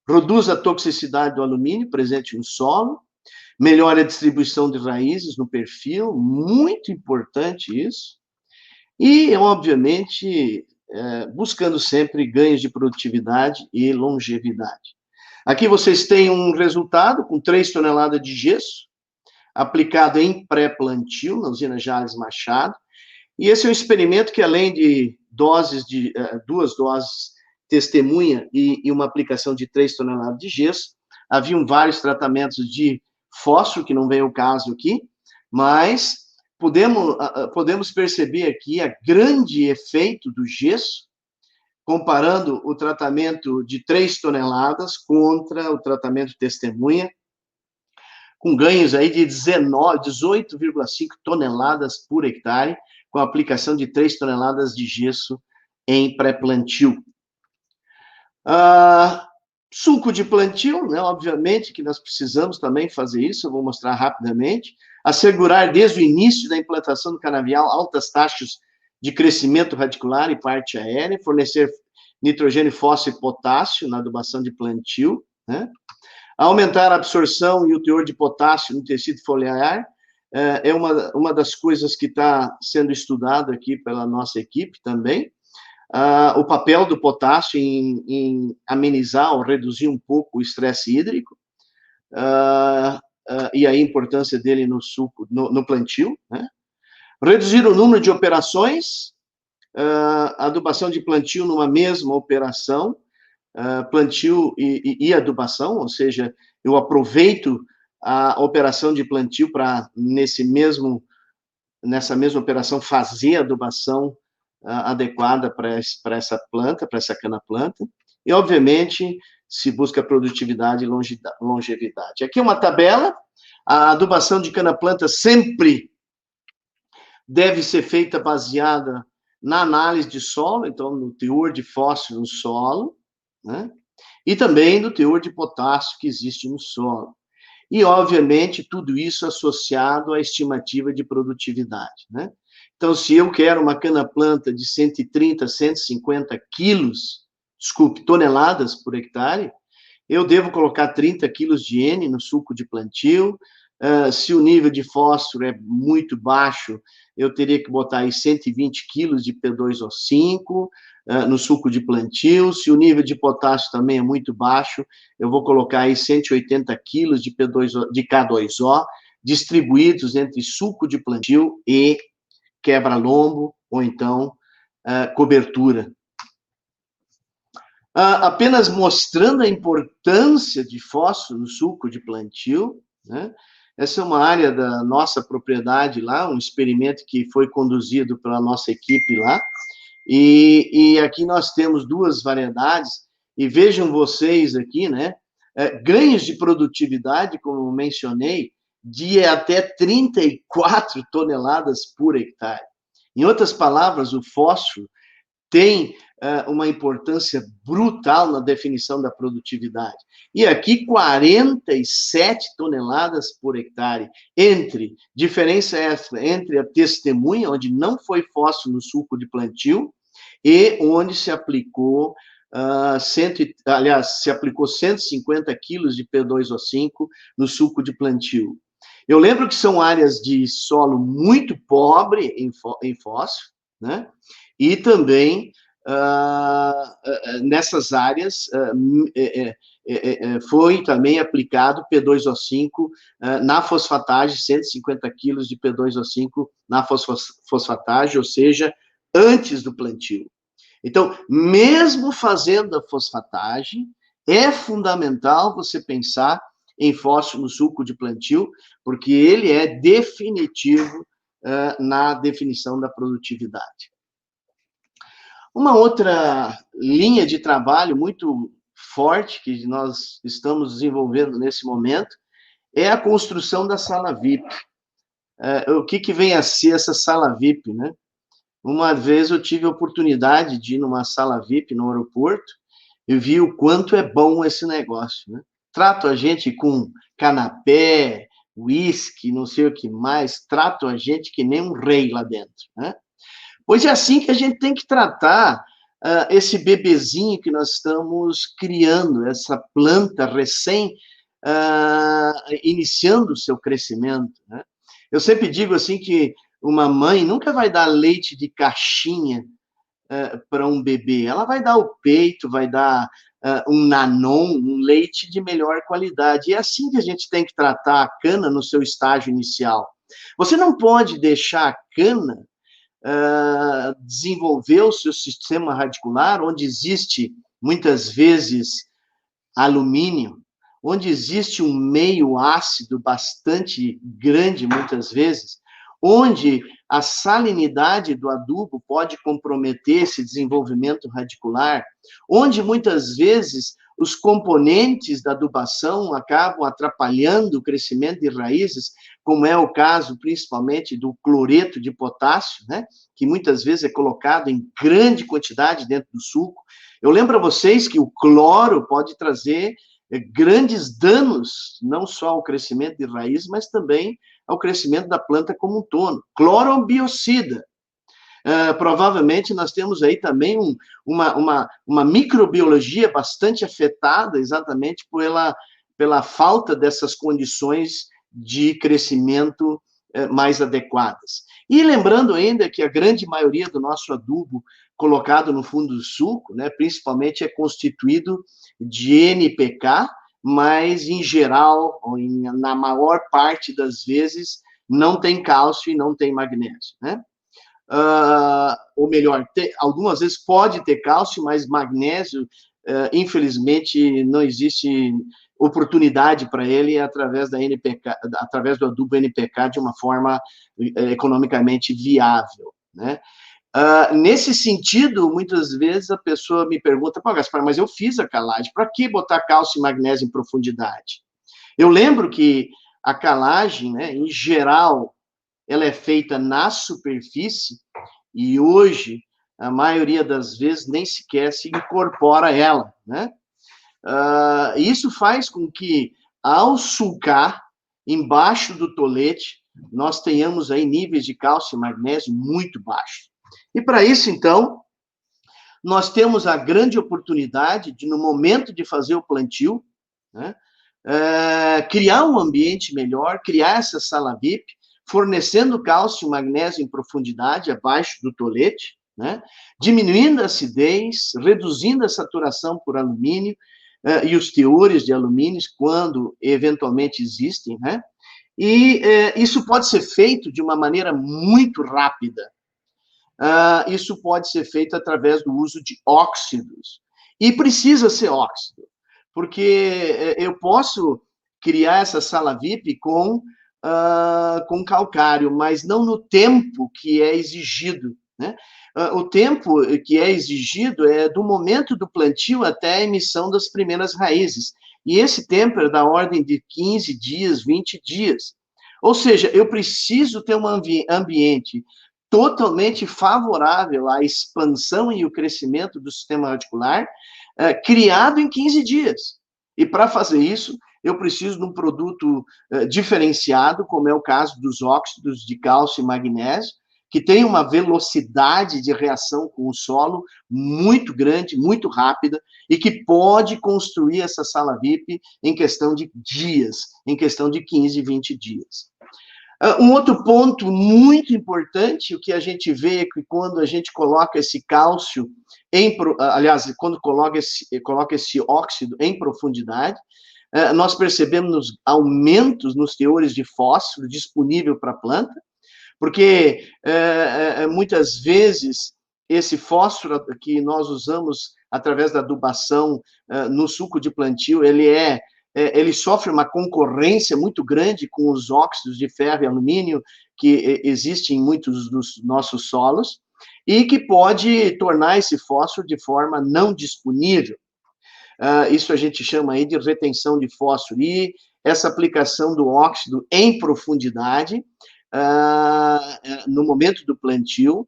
Reduz a toxicidade do alumínio presente no solo, melhora a distribuição de raízes no perfil, muito importante isso. E, obviamente, buscando sempre ganhos de produtividade e longevidade. Aqui vocês têm um resultado com 3 toneladas de gesso, aplicado em pré-plantio, na usina Jales Machado. E esse é um experimento que, além de duas doses testemunha e uma aplicação de 3 toneladas de gesso, haviam vários tratamentos de fósforo, que não vem ao caso aqui, mas podemos perceber aqui a grande efeito do gesso, comparando o tratamento de 3 toneladas contra o tratamento testemunha, com ganhos aí de 18,5 toneladas por hectare, com a aplicação de 3 toneladas de gesso em pré-plantio. Suco de plantio, né? Obviamente que nós precisamos também fazer isso, eu vou mostrar rapidamente. Assegurar desde o início da implantação do canavial altas taxas de crescimento radicular e parte aérea, fornecer nitrogênio, fósforo e potássio na adubação de plantio, né? Aumentar a absorção e o teor de potássio no tecido foliar, é uma das coisas que está sendo estudado aqui pela nossa equipe também. O papel do potássio em amenizar ou reduzir um pouco o estresse hídrico, e a importância dele no suco, no plantio, né? Reduzir o número de operações, adubação de plantio numa mesma operação, plantio e adubação, ou seja, eu aproveito a operação de plantio para, nessa mesma operação, fazer a adubação adequada para essa planta, para essa cana-planta, e, obviamente, se busca produtividade e longevidade. Aqui uma tabela, a adubação de cana-planta sempre deve ser feita baseada na análise de solo, então no teor de fósforo no solo, né? E também no teor de potássio que existe no solo. E, obviamente, tudo isso associado à estimativa de produtividade, né? Então, se eu quero uma cana-planta de 130, 150 quilos, desculpe, toneladas por hectare, eu devo colocar 30 quilos de N no suco de plantio. Se o nível de fósforo é muito baixo, eu teria que botar aí 120 quilos de P2O5 no suco de plantio. Se o nível de potássio também é muito baixo, eu vou colocar aí 180 quilos de K2O, distribuídos entre suco de plantio e quebra-lombo, ou então cobertura. Apenas mostrando a importância de fósforo no suco de plantio, né? Essa é uma área da nossa propriedade lá, um experimento que foi conduzido pela nossa equipe lá, e aqui nós temos duas variedades, e vejam vocês aqui, né, ganhos de produtividade, como mencionei, de até 34 toneladas por hectare. Em outras palavras, o fósforo tem uma importância brutal na definição da produtividade. E aqui, 47 toneladas por hectare, diferença entre a testemunha, onde não foi fósforo no suco de plantio, e onde se aplicou, se aplicou 150 quilos de P2O5 no suco de plantio. Eu lembro que são áreas de solo muito pobre em fósforo, né? E também nessas áreas foi também aplicado P2O5 na fosfatagem, 150 quilos de P2O5 na fosfatagem, ou seja, antes do plantio. Então, mesmo fazendo a fosfatagem, é fundamental você pensar em fósforo no suco de plantio, porque ele é definitivo na definição da produtividade. Uma outra linha de trabalho muito forte que nós estamos desenvolvendo nesse momento é a construção da sala VIP. O que vem a ser essa sala VIP, né? Uma vez eu tive a oportunidade de ir numa sala VIP no aeroporto e vi o quanto é bom esse negócio, né? Trato a gente com canapé, uísque, não sei o que mais, trato a gente que nem um rei lá dentro, né? Pois é assim que a gente tem que tratar esse bebezinho que nós estamos criando, essa planta recém iniciando o seu crescimento, né? Eu sempre digo assim que uma mãe nunca vai dar leite de caixinha para um bebê, ela vai dar o peito, vai dar um nanon, um leite de melhor qualidade. E é assim que a gente tem que tratar a cana no seu estágio inicial. Você não pode deixar a cana desenvolver o seu sistema radicular, onde existe, muitas vezes, alumínio, onde existe um meio ácido bastante grande, muitas vezes, onde a salinidade do adubo pode comprometer esse desenvolvimento radicular, onde, muitas vezes, os componentes da adubação acabam atrapalhando o crescimento de raízes, como é o caso, principalmente, do cloreto de potássio, né, que muitas vezes é colocado em grande quantidade dentro do suco. Eu lembro a vocês que o cloro pode trazer grandes danos, não só ao crescimento de raiz, mas também ao crescimento da planta como um todo. Cloro é um biocida. Provavelmente nós temos aí também uma microbiologia bastante afetada exatamente pela falta dessas condições de crescimento mais adequadas. E lembrando ainda que a grande maioria do nosso adubo colocado no fundo do suco, né, principalmente é constituído de NPK, mas em geral, na maior parte das vezes, não tem cálcio e não tem magnésio, né? Ou melhor, algumas vezes pode ter cálcio, mas magnésio, infelizmente, não existe oportunidade para ele através da NPK, através do adubo NPK de uma forma economicamente viável, né? Nesse sentido, muitas vezes a pessoa me pergunta, pô, Gaspar, mas eu fiz a calagem, para que botar cálcio e magnésio em profundidade? Eu lembro que a calagem, né, em geral, ela é feita na superfície e hoje, a maioria das vezes, nem sequer se incorpora ela, né? Isso faz com que, ao sulcar, embaixo do tolete, nós tenhamos aí níveis de cálcio e magnésio muito baixos. E para isso, então, nós temos a grande oportunidade de, no momento de fazer o plantio, né, criar um ambiente melhor, criar essa sala VIP, fornecendo cálcio e magnésio em profundidade, abaixo do tolete, né, diminuindo a acidez, reduzindo a saturação por alumínio e os teores de alumínios, quando eventualmente existem, né, e isso pode ser feito de uma maneira muito rápida. Isso pode ser feito através do uso de óxidos. E precisa ser óxido, porque eu posso criar essa sala VIP com calcário, mas não no tempo que é exigido, né? O tempo que é exigido é do momento do plantio até a emissão das primeiras raízes. E esse tempo é da ordem de 15 dias, 20 dias. Ou seja, eu preciso ter um ambiente totalmente favorável à expansão e o crescimento do sistema radicular, criado em 15 dias. E para fazer isso, eu preciso de um produto diferenciado, como é o caso dos óxidos de cálcio e magnésio, que tem uma velocidade de reação com o solo muito grande, muito rápida, e que pode construir essa sala VIP em questão de dias, em questão de 15, 20 dias. Um outro ponto muito importante, o que a gente vê é que quando a gente coloca esse cálcio, aliás, quando coloca esse óxido em profundidade, nós percebemos aumentos nos teores de fósforo disponível para a planta, porque muitas vezes esse fósforo que nós usamos através da adubação no suco de plantio, ele sofre uma concorrência muito grande com os óxidos de ferro e alumínio que existem em muitos dos nossos solos e que pode tornar esse fósforo de forma não disponível. Isso a gente chama aí de retenção de fósforo. E essa aplicação do óxido em profundidade, no momento do plantio,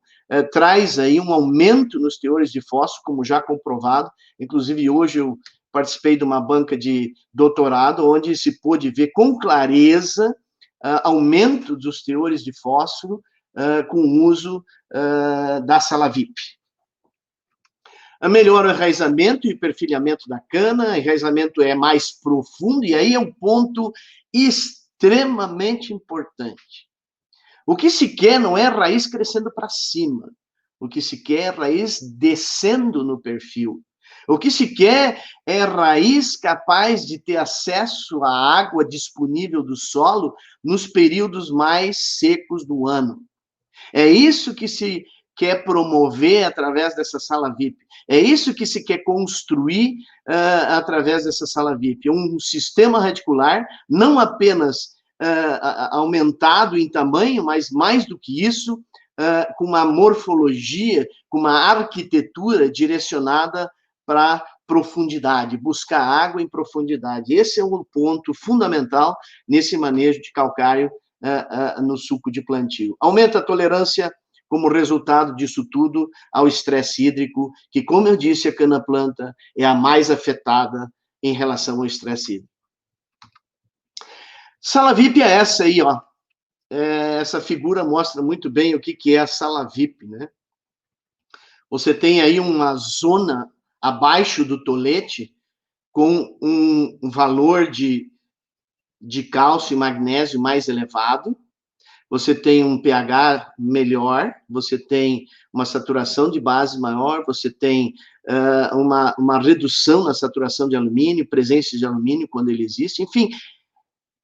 traz aí um aumento nos teores de fósforo, como já comprovado. Inclusive, hoje eu participei de uma banca de doutorado, onde se pôde ver com clareza aumento dos teores de fósforo com o uso da sala VIP. Melhora o enraizamento e perfilhamento da cana, o enraizamento é mais profundo, e aí é um ponto extremamente importante. O que se quer não é raiz crescendo para cima, o que se quer é raiz descendo no perfil. O que se quer é raiz capaz de ter acesso à água disponível do solo nos períodos mais secos do ano. É isso que se quer promover através dessa sala VIP. É isso que se quer construir através dessa sala VIP. Um sistema radicular não apenas aumentado em tamanho, mas mais do que isso, com uma morfologia, com uma arquitetura direcionada para profundidade, buscar água em profundidade. Esse é um ponto fundamental nesse manejo de calcário no suco de plantio. Aumenta a tolerância, como resultado disso tudo, ao estresse hídrico, que, como eu disse, a cana-planta é a mais afetada em relação ao estresse hídrico. Sala VIP é essa aí, ó. Essa figura mostra muito bem o que é a sala VIP, né? Você tem aí uma zona abaixo do tolete com um valor de cálcio e magnésio mais elevado, você tem um pH melhor, você tem uma saturação de base maior, você tem uma redução na saturação de alumínio, presença de alumínio quando ele existe, enfim,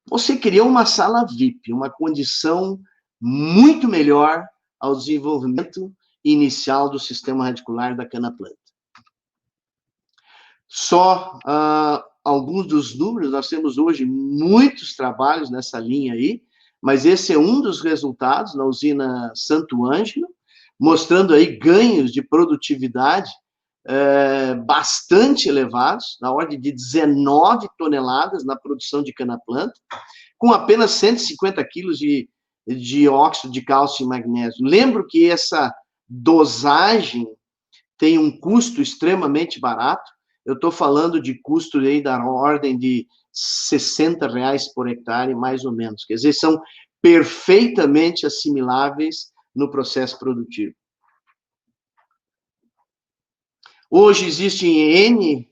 você criou uma sala VIP, uma condição muito melhor ao desenvolvimento inicial do sistema radicular da cana-planta. Só alguns dos números, nós temos hoje muitos trabalhos nessa linha aí, mas esse é um dos resultados na usina Santo Ângelo, mostrando aí ganhos de produtividade bastante elevados, na ordem de 19 toneladas na produção de cana-planta, com apenas 150 quilos de óxido de cálcio e magnésio. Lembro que essa dosagem tem um custo extremamente barato. Eu estou falando de custo aí da ordem de R$60 por hectare, mais ou menos. Quer dizer, são perfeitamente assimiláveis no processo produtivo. Hoje existem N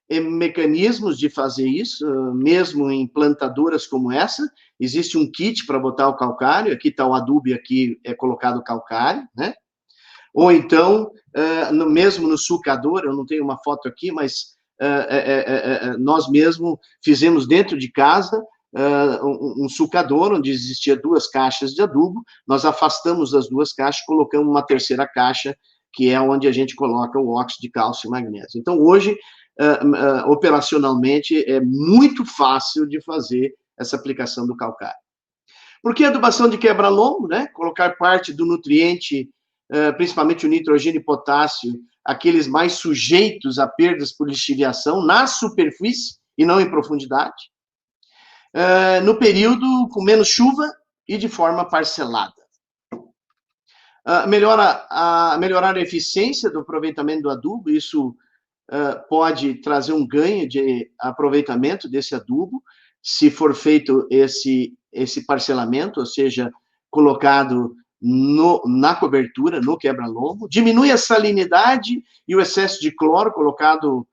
mecanismos de fazer isso, mesmo em plantadoras como essa. Existe um kit para botar o calcário, aqui está o adubo e aqui é colocado o calcário, né? Ou então, mesmo no sulcador, eu não tenho uma foto aqui, mas nós mesmos fizemos dentro de casa um sulcador, onde existia 2 caixas de adubo, nós afastamos as 2 caixas, colocamos uma terceira caixa, que é onde a gente coloca o óxido de cálcio e magnésio. Então, hoje, operacionalmente, é muito fácil de fazer essa aplicação do calcário. Por que adubação de quebra-lombo, né? Colocar parte do nutriente, principalmente o nitrogênio e potássio, aqueles mais sujeitos a perdas por lixiviação, na superfície e não em profundidade, no período com menos chuva e de forma parcelada. Melhorar a eficiência do aproveitamento do adubo, isso pode trazer um ganho de aproveitamento desse adubo, se for feito esse parcelamento, ou seja, colocado na cobertura, no quebra-lombo, diminui a salinidade e o excesso de cloro colocado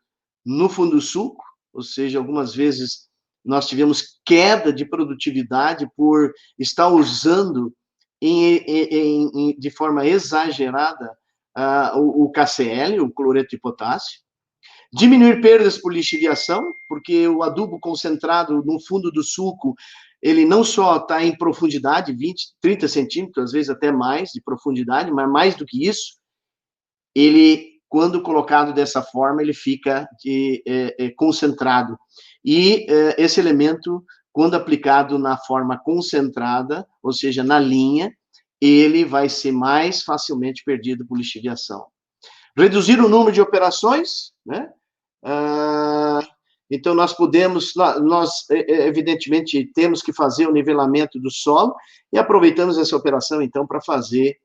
no fundo do sulco, ou seja, algumas vezes nós tivemos queda de produtividade por estar usando de forma exagerada o KCl, o cloreto de potássio. Diminuir perdas por lixiviação, porque o adubo concentrado no fundo do sulco, ele não só está em profundidade, 20, 30 centímetros, às vezes até mais de profundidade, mas mais do que isso, ele, quando colocado dessa forma, ele fica concentrado. E esse elemento, quando aplicado na forma concentrada, ou seja, na linha, ele vai ser mais facilmente perdido por lixiviação. Reduzir o número de operações, né? Então, nós evidentemente, temos que fazer o nivelamento do solo e aproveitamos essa operação, então, para fazer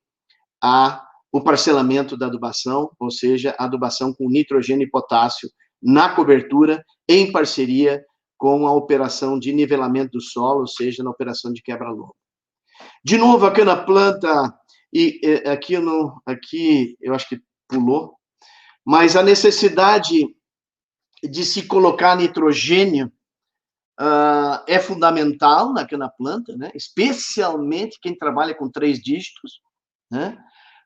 o parcelamento da adubação, ou seja, a adubação com nitrogênio e potássio na cobertura, em parceria com a operação de nivelamento do solo, ou seja, na operação de quebra-lombo. De novo, a cana-planta, e aqui eu acho que pulou, mas a necessidade de se colocar nitrogênio é fundamental na cana-planta, né? Especialmente quem trabalha com 3 dígitos, né?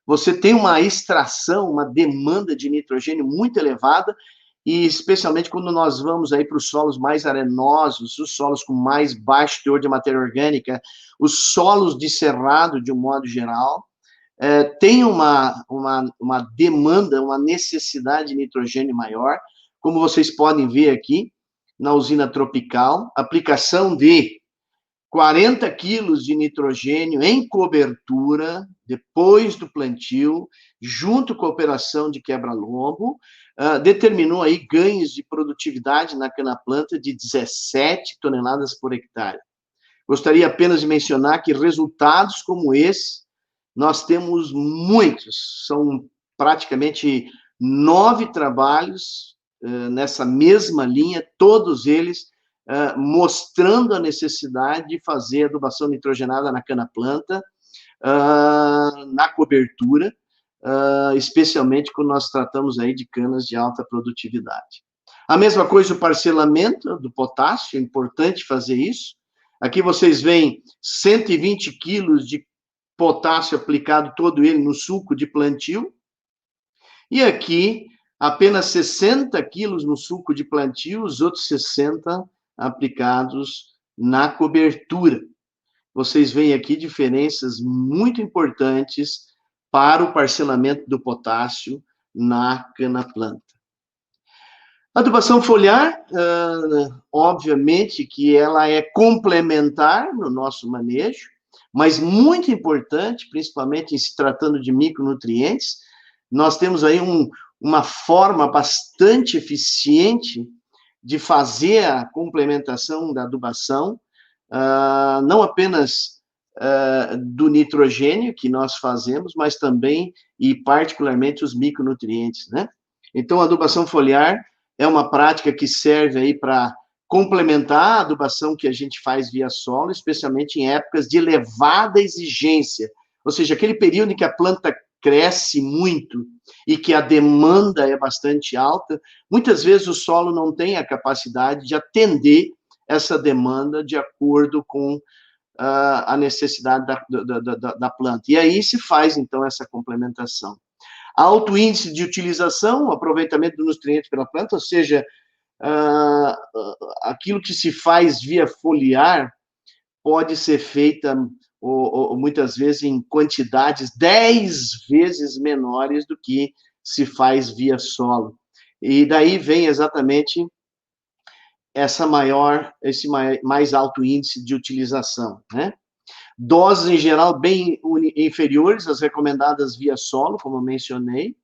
Você tem uma extração, uma demanda de nitrogênio muito elevada, e especialmente quando nós vamos aí para os solos mais arenosos, os solos com mais baixo teor de matéria orgânica, os solos de cerrado, de um modo geral, tem uma demanda, uma necessidade de nitrogênio maior, como vocês podem ver aqui, na usina tropical, aplicação de 40 quilos de nitrogênio em cobertura, depois do plantio, junto com a operação de quebra-lombo, determinou aí ganhos de produtividade na cana-planta de 17 toneladas por hectare. Gostaria apenas de mencionar que resultados como esse, nós temos muitos, são praticamente 9 trabalhos nessa mesma linha, todos eles mostrando a necessidade de fazer adubação nitrogenada na cana-planta, na cobertura, especialmente quando nós tratamos aí de canas de alta produtividade. A mesma coisa o parcelamento do potássio, é importante fazer isso. Aqui vocês veem 120 quilos de potássio aplicado todo ele no sulco de plantio, e aqui apenas 60 quilos no sulco de plantio, os outros 60 aplicados na cobertura. Vocês veem aqui diferenças muito importantes para o parcelamento do potássio na cana-planta. Adubação foliar, obviamente que ela é complementar no nosso manejo, Mas muito importante, principalmente em se tratando de micronutrientes, nós temos aí uma forma bastante eficiente de fazer a complementação da adubação, não apenas do nitrogênio que nós fazemos, mas também e particularmente os micronutrientes, né? Então, a adubação foliar é uma prática que serve aí para complementar a adubação que a gente faz via solo, especialmente em épocas de elevada exigência, ou seja, aquele período em que a planta cresce muito e que a demanda é bastante alta, muitas vezes o solo não tem a capacidade de atender essa demanda de acordo com a necessidade da planta. E aí se faz, então, essa complementação. Alto índice de utilização, aproveitamento do nutriente pela planta, ou seja, aquilo que se faz via foliar pode ser feita ou muitas vezes em quantidades 10 vezes menores do que se faz via solo. E daí vem exatamente esse mais alto índice de utilização, né? Doses, em geral, bem inferiores às recomendadas via solo, como eu mencionei.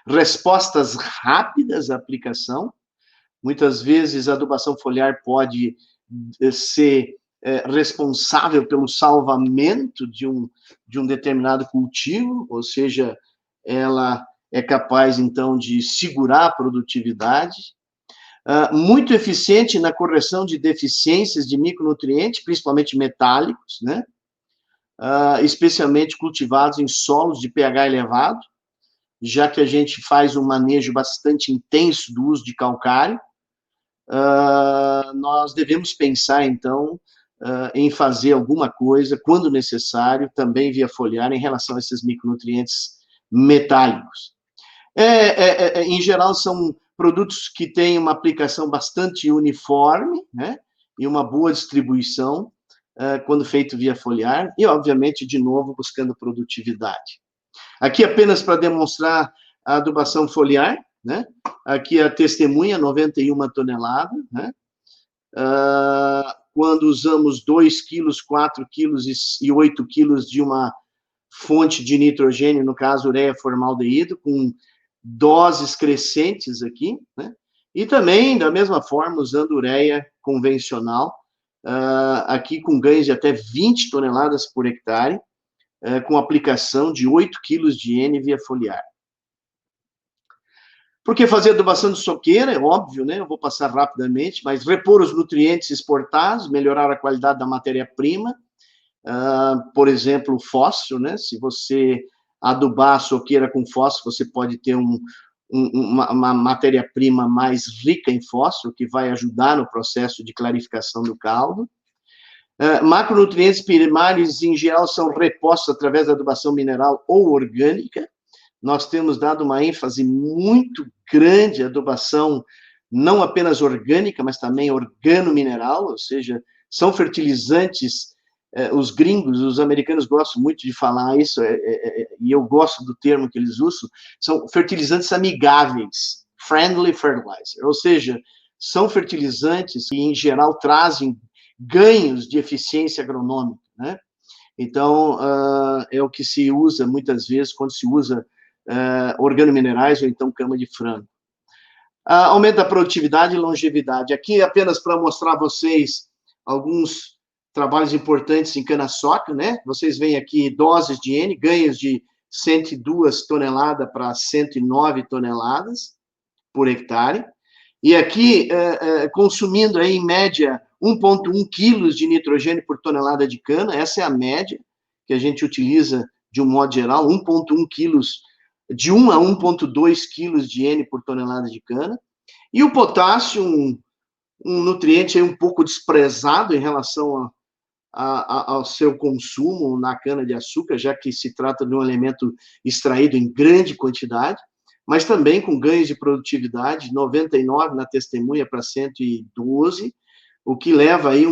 Respostas rápidas à aplicação. Muitas vezes, a adubação foliar pode ser responsável pelo salvamento de um determinado cultivo, ou seja, ela é capaz, então, de segurar a produtividade. Muito eficiente na correção de deficiências de micronutrientes, principalmente metálicos, né? Especialmente cultivados em solos de pH elevado, já que a gente faz um manejo bastante intenso do uso de calcário, nós devemos pensar, então, em fazer alguma coisa, quando necessário, também via foliar, em relação a esses micronutrientes metálicos. Em geral, são produtos que têm uma aplicação bastante uniforme, né, e uma boa distribuição, quando feito via foliar, e, obviamente, de novo, buscando produtividade. Aqui, apenas para demonstrar a adubação foliar, né? Aqui a testemunha, 91 toneladas, né? Quando usamos 2 quilos, 4 quilos e 8 quilos de uma fonte de nitrogênio, no caso, ureia formaldeído, com doses crescentes aqui, né? E também, da mesma forma, usando ureia convencional, aqui com ganhos de até 20 toneladas por hectare, com aplicação de 8 quilos de N via foliar. Por que fazer adubação de soqueira? É óbvio, né? Eu vou passar rapidamente, mas repor os nutrientes exportados, melhorar a qualidade da matéria-prima, por exemplo, fósforo, né? Se você adubar a soqueira com fósforo, você pode ter uma matéria-prima mais rica em fósforo, que vai ajudar no processo de clarificação do caldo. Macronutrientes primários, em geral, são repostos através da adubação mineral ou orgânica. Nós temos dado uma ênfase muito grande à adubação, não apenas orgânica, mas também organomineral, ou seja, são fertilizantes, os gringos, os americanos gostam muito de falar isso, e eu gosto do termo que eles usam, são fertilizantes amigáveis, friendly fertilizer, ou seja, são fertilizantes que, em geral, trazem ganhos de eficiência agronômica, né? Então, é o que se usa muitas vezes quando se usa organominerais ou então cama de frango. Aumento da produtividade e longevidade. Aqui, apenas para mostrar a vocês alguns trabalhos importantes em cana-soca, né? Vocês veem aqui doses de N, ganhos de 102 toneladas para 109 toneladas por hectare. E aqui, consumindo aí, em média, 1,1 quilos de nitrogênio por tonelada de cana, essa é a média que a gente utiliza de um modo geral, 1,1 quilos, de 1 a 1,2 quilos de N por tonelada de cana. E o potássio, um nutriente aí um pouco desprezado em relação ao seu consumo na cana-de-açúcar, já que se trata de um elemento extraído em grande quantidade, mas também com ganhos de produtividade, 99 na testemunha para 112, o que leva aí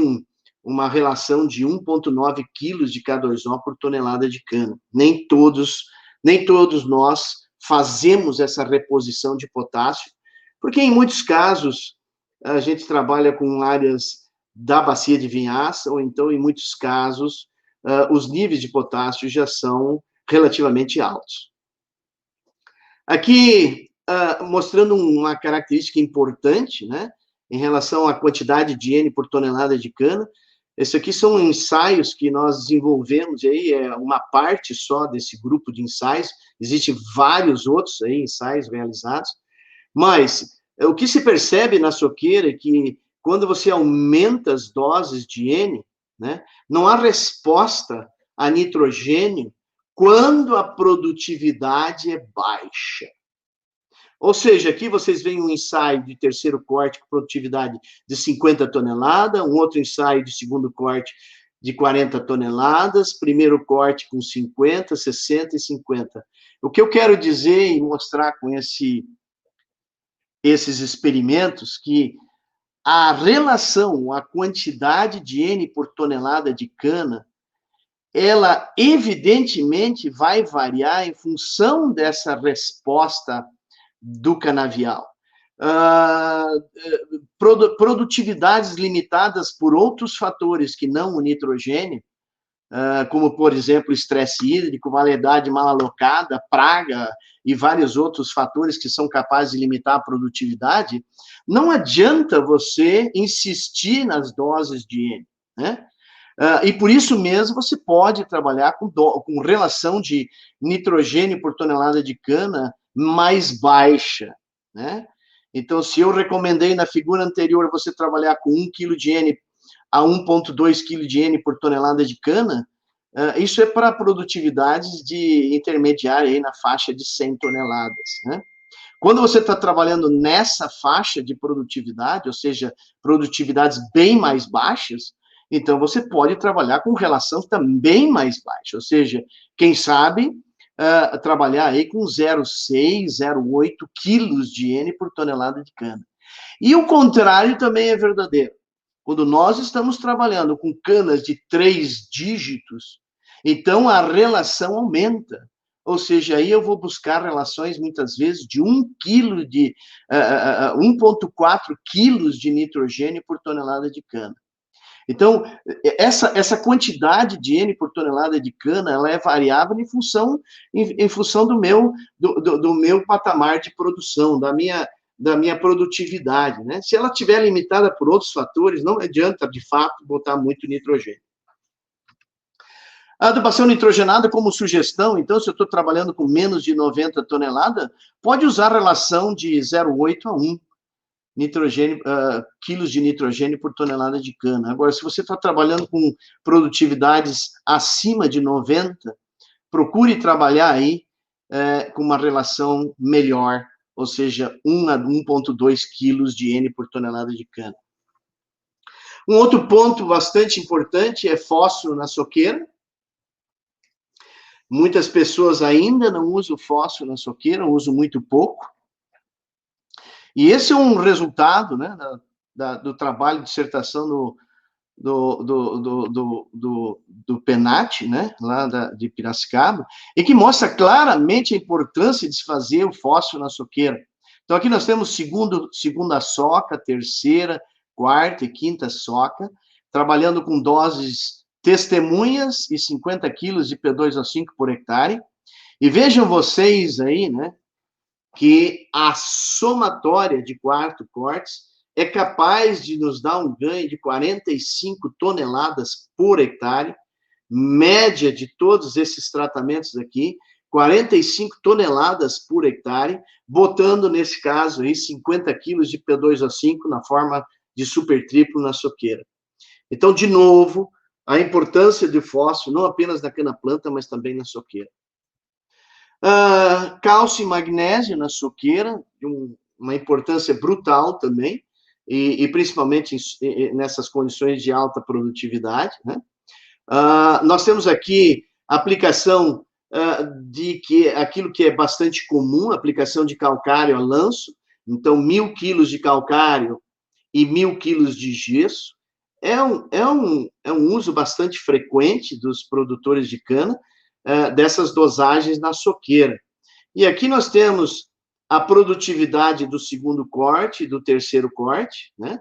uma relação de 1,9 quilos de K2O por tonelada de cana. Nem todos nós fazemos essa reposição de potássio, porque em muitos casos a gente trabalha com áreas da bacia de vinhaça, ou então, em muitos casos, os níveis de potássio já são relativamente altos. Aqui, mostrando uma característica importante, né, em relação à quantidade de N por tonelada de cana. Esses aqui são ensaios que nós desenvolvemos, aí é uma parte só desse grupo de ensaios, existem vários outros aí, ensaios realizados, mas o que se percebe na soqueira é que quando você aumenta as doses de N, né, não há resposta a nitrogênio quando a produtividade é baixa. Ou seja, aqui vocês veem um ensaio de terceiro corte com produtividade de 50 toneladas, um outro ensaio de segundo corte de 40 toneladas, primeiro corte com 50, 60 e 50. O que eu quero dizer e mostrar com esses experimentos que a relação, a quantidade de N por tonelada de cana, ela evidentemente vai variar em função dessa resposta do canavial. Produtividades limitadas por outros fatores que não o nitrogênio, como, por exemplo, estresse hídrico, variedade mal alocada, praga e vários outros fatores que são capazes de limitar a produtividade, não adianta você insistir nas doses de N, né? E por isso mesmo você pode trabalhar com relação de nitrogênio por tonelada de cana mais baixa, né? Então, se eu recomendei na figura anterior você trabalhar com 1 kg de N a 1,2 kg de N por tonelada de cana, isso é para produtividades de intermediária aí na faixa de 100 toneladas, né? Quando você está trabalhando nessa faixa de produtividade, ou seja, produtividades bem mais baixas, então você pode trabalhar com relação também mais baixa, ou seja, quem sabe trabalhar aí com 0,6, 0,8 quilos de N por tonelada de cana. E o contrário também é verdadeiro. Quando nós estamos trabalhando com canas de 3 dígitos, então a relação aumenta. Ou seja, aí eu vou buscar relações, muitas vezes, de 1,4 quilos de nitrogênio por tonelada de cana. Então, essa quantidade de N por tonelada de cana, ela é variável em função do meu patamar de produção, da minha produtividade, né? Se ela estiver limitada por outros fatores, não adianta, de fato, botar muito nitrogênio. A adubação nitrogenada como sugestão, então, se eu estou trabalhando com menos de 90 toneladas, pode usar a relação de 0,8 a 1 quilos de nitrogênio por tonelada de cana. Agora, se você está trabalhando com produtividades acima de 90, procure trabalhar aí com uma relação melhor, ou seja, 1 a 1,2 quilos de N por tonelada de cana. Um outro ponto bastante importante é fósforo na soqueira. Muitas pessoas ainda não usam fósforo na soqueira, usam muito pouco. E esse é um resultado, né, do trabalho de dissertação do PENAT, né, lá de Piracicaba, e que mostra claramente a importância de se fazer o fósforo na soqueira. Então, aqui nós temos segunda soca, terceira, quarta e quinta soca, trabalhando com doses testemunhas e 50 quilos de P2O5 por hectare. E vejam vocês aí, né, que a somatória de 4 cortes é capaz de nos dar um ganho de 45 toneladas por hectare, média de todos esses tratamentos aqui, 45 toneladas por hectare, botando, nesse caso, aí, 50 quilos de P2O5 na forma de super triplo na soqueira. Então, de novo, a importância do fósforo, não apenas na cana-planta, mas também na soqueira. Cálcio e magnésio na soqueira, uma importância brutal também, e principalmente nessas condições de alta produtividade, né? Nós temos aqui a aplicação aquilo que é bastante comum, aplicação de calcário a lanço, então 1.000 quilos de calcário e 1.000 quilos de gesso, é um uso bastante frequente dos produtores de cana, dessas dosagens na soqueira. E aqui nós temos a produtividade do segundo corte e do terceiro corte, né?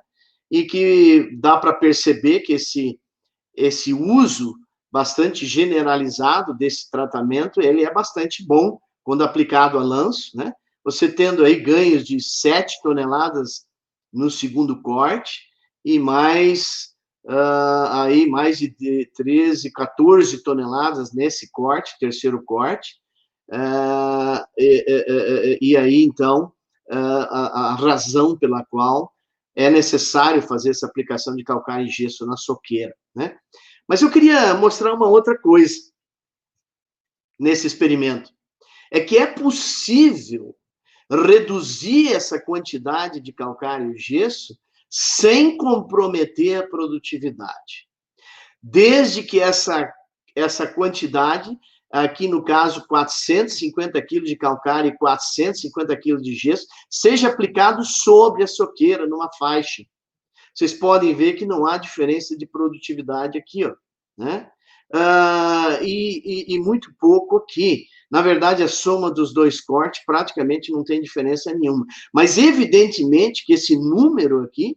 E que dá para perceber que esse uso bastante generalizado desse tratamento, ele é bastante bom quando aplicado a lanço, né? Você tendo aí ganhos de 7 toneladas no segundo corte e mais aí mais de 13, 14 toneladas nesse corte, terceiro corte, e aí, então, a razão pela qual é necessário fazer essa aplicação de calcário e gesso na soqueira, né? Mas eu queria mostrar uma outra coisa nesse experimento, é que é possível reduzir essa quantidade de calcário e gesso sem comprometer a produtividade. Desde que essa quantidade, aqui no caso 450 quilos de calcário e 450 quilos de gesso, seja aplicado sobre a soqueira, numa faixa. Vocês podem ver que não há diferença de produtividade aqui, ó, né? E muito pouco aqui. Na verdade, a soma dos dois cortes praticamente não tem diferença nenhuma. Mas, evidentemente, que esse número aqui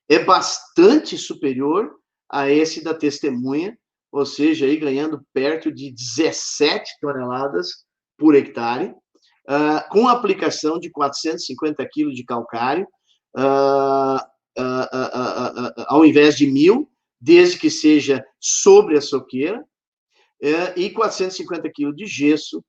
é bastante superior a esse da testemunha, ou seja, aí ganhando perto de 17 toneladas por hectare, com a aplicação de 450 quilos de calcário, ao invés de 1.000, desde que seja sobre a soqueira, e 450 quilos de gesso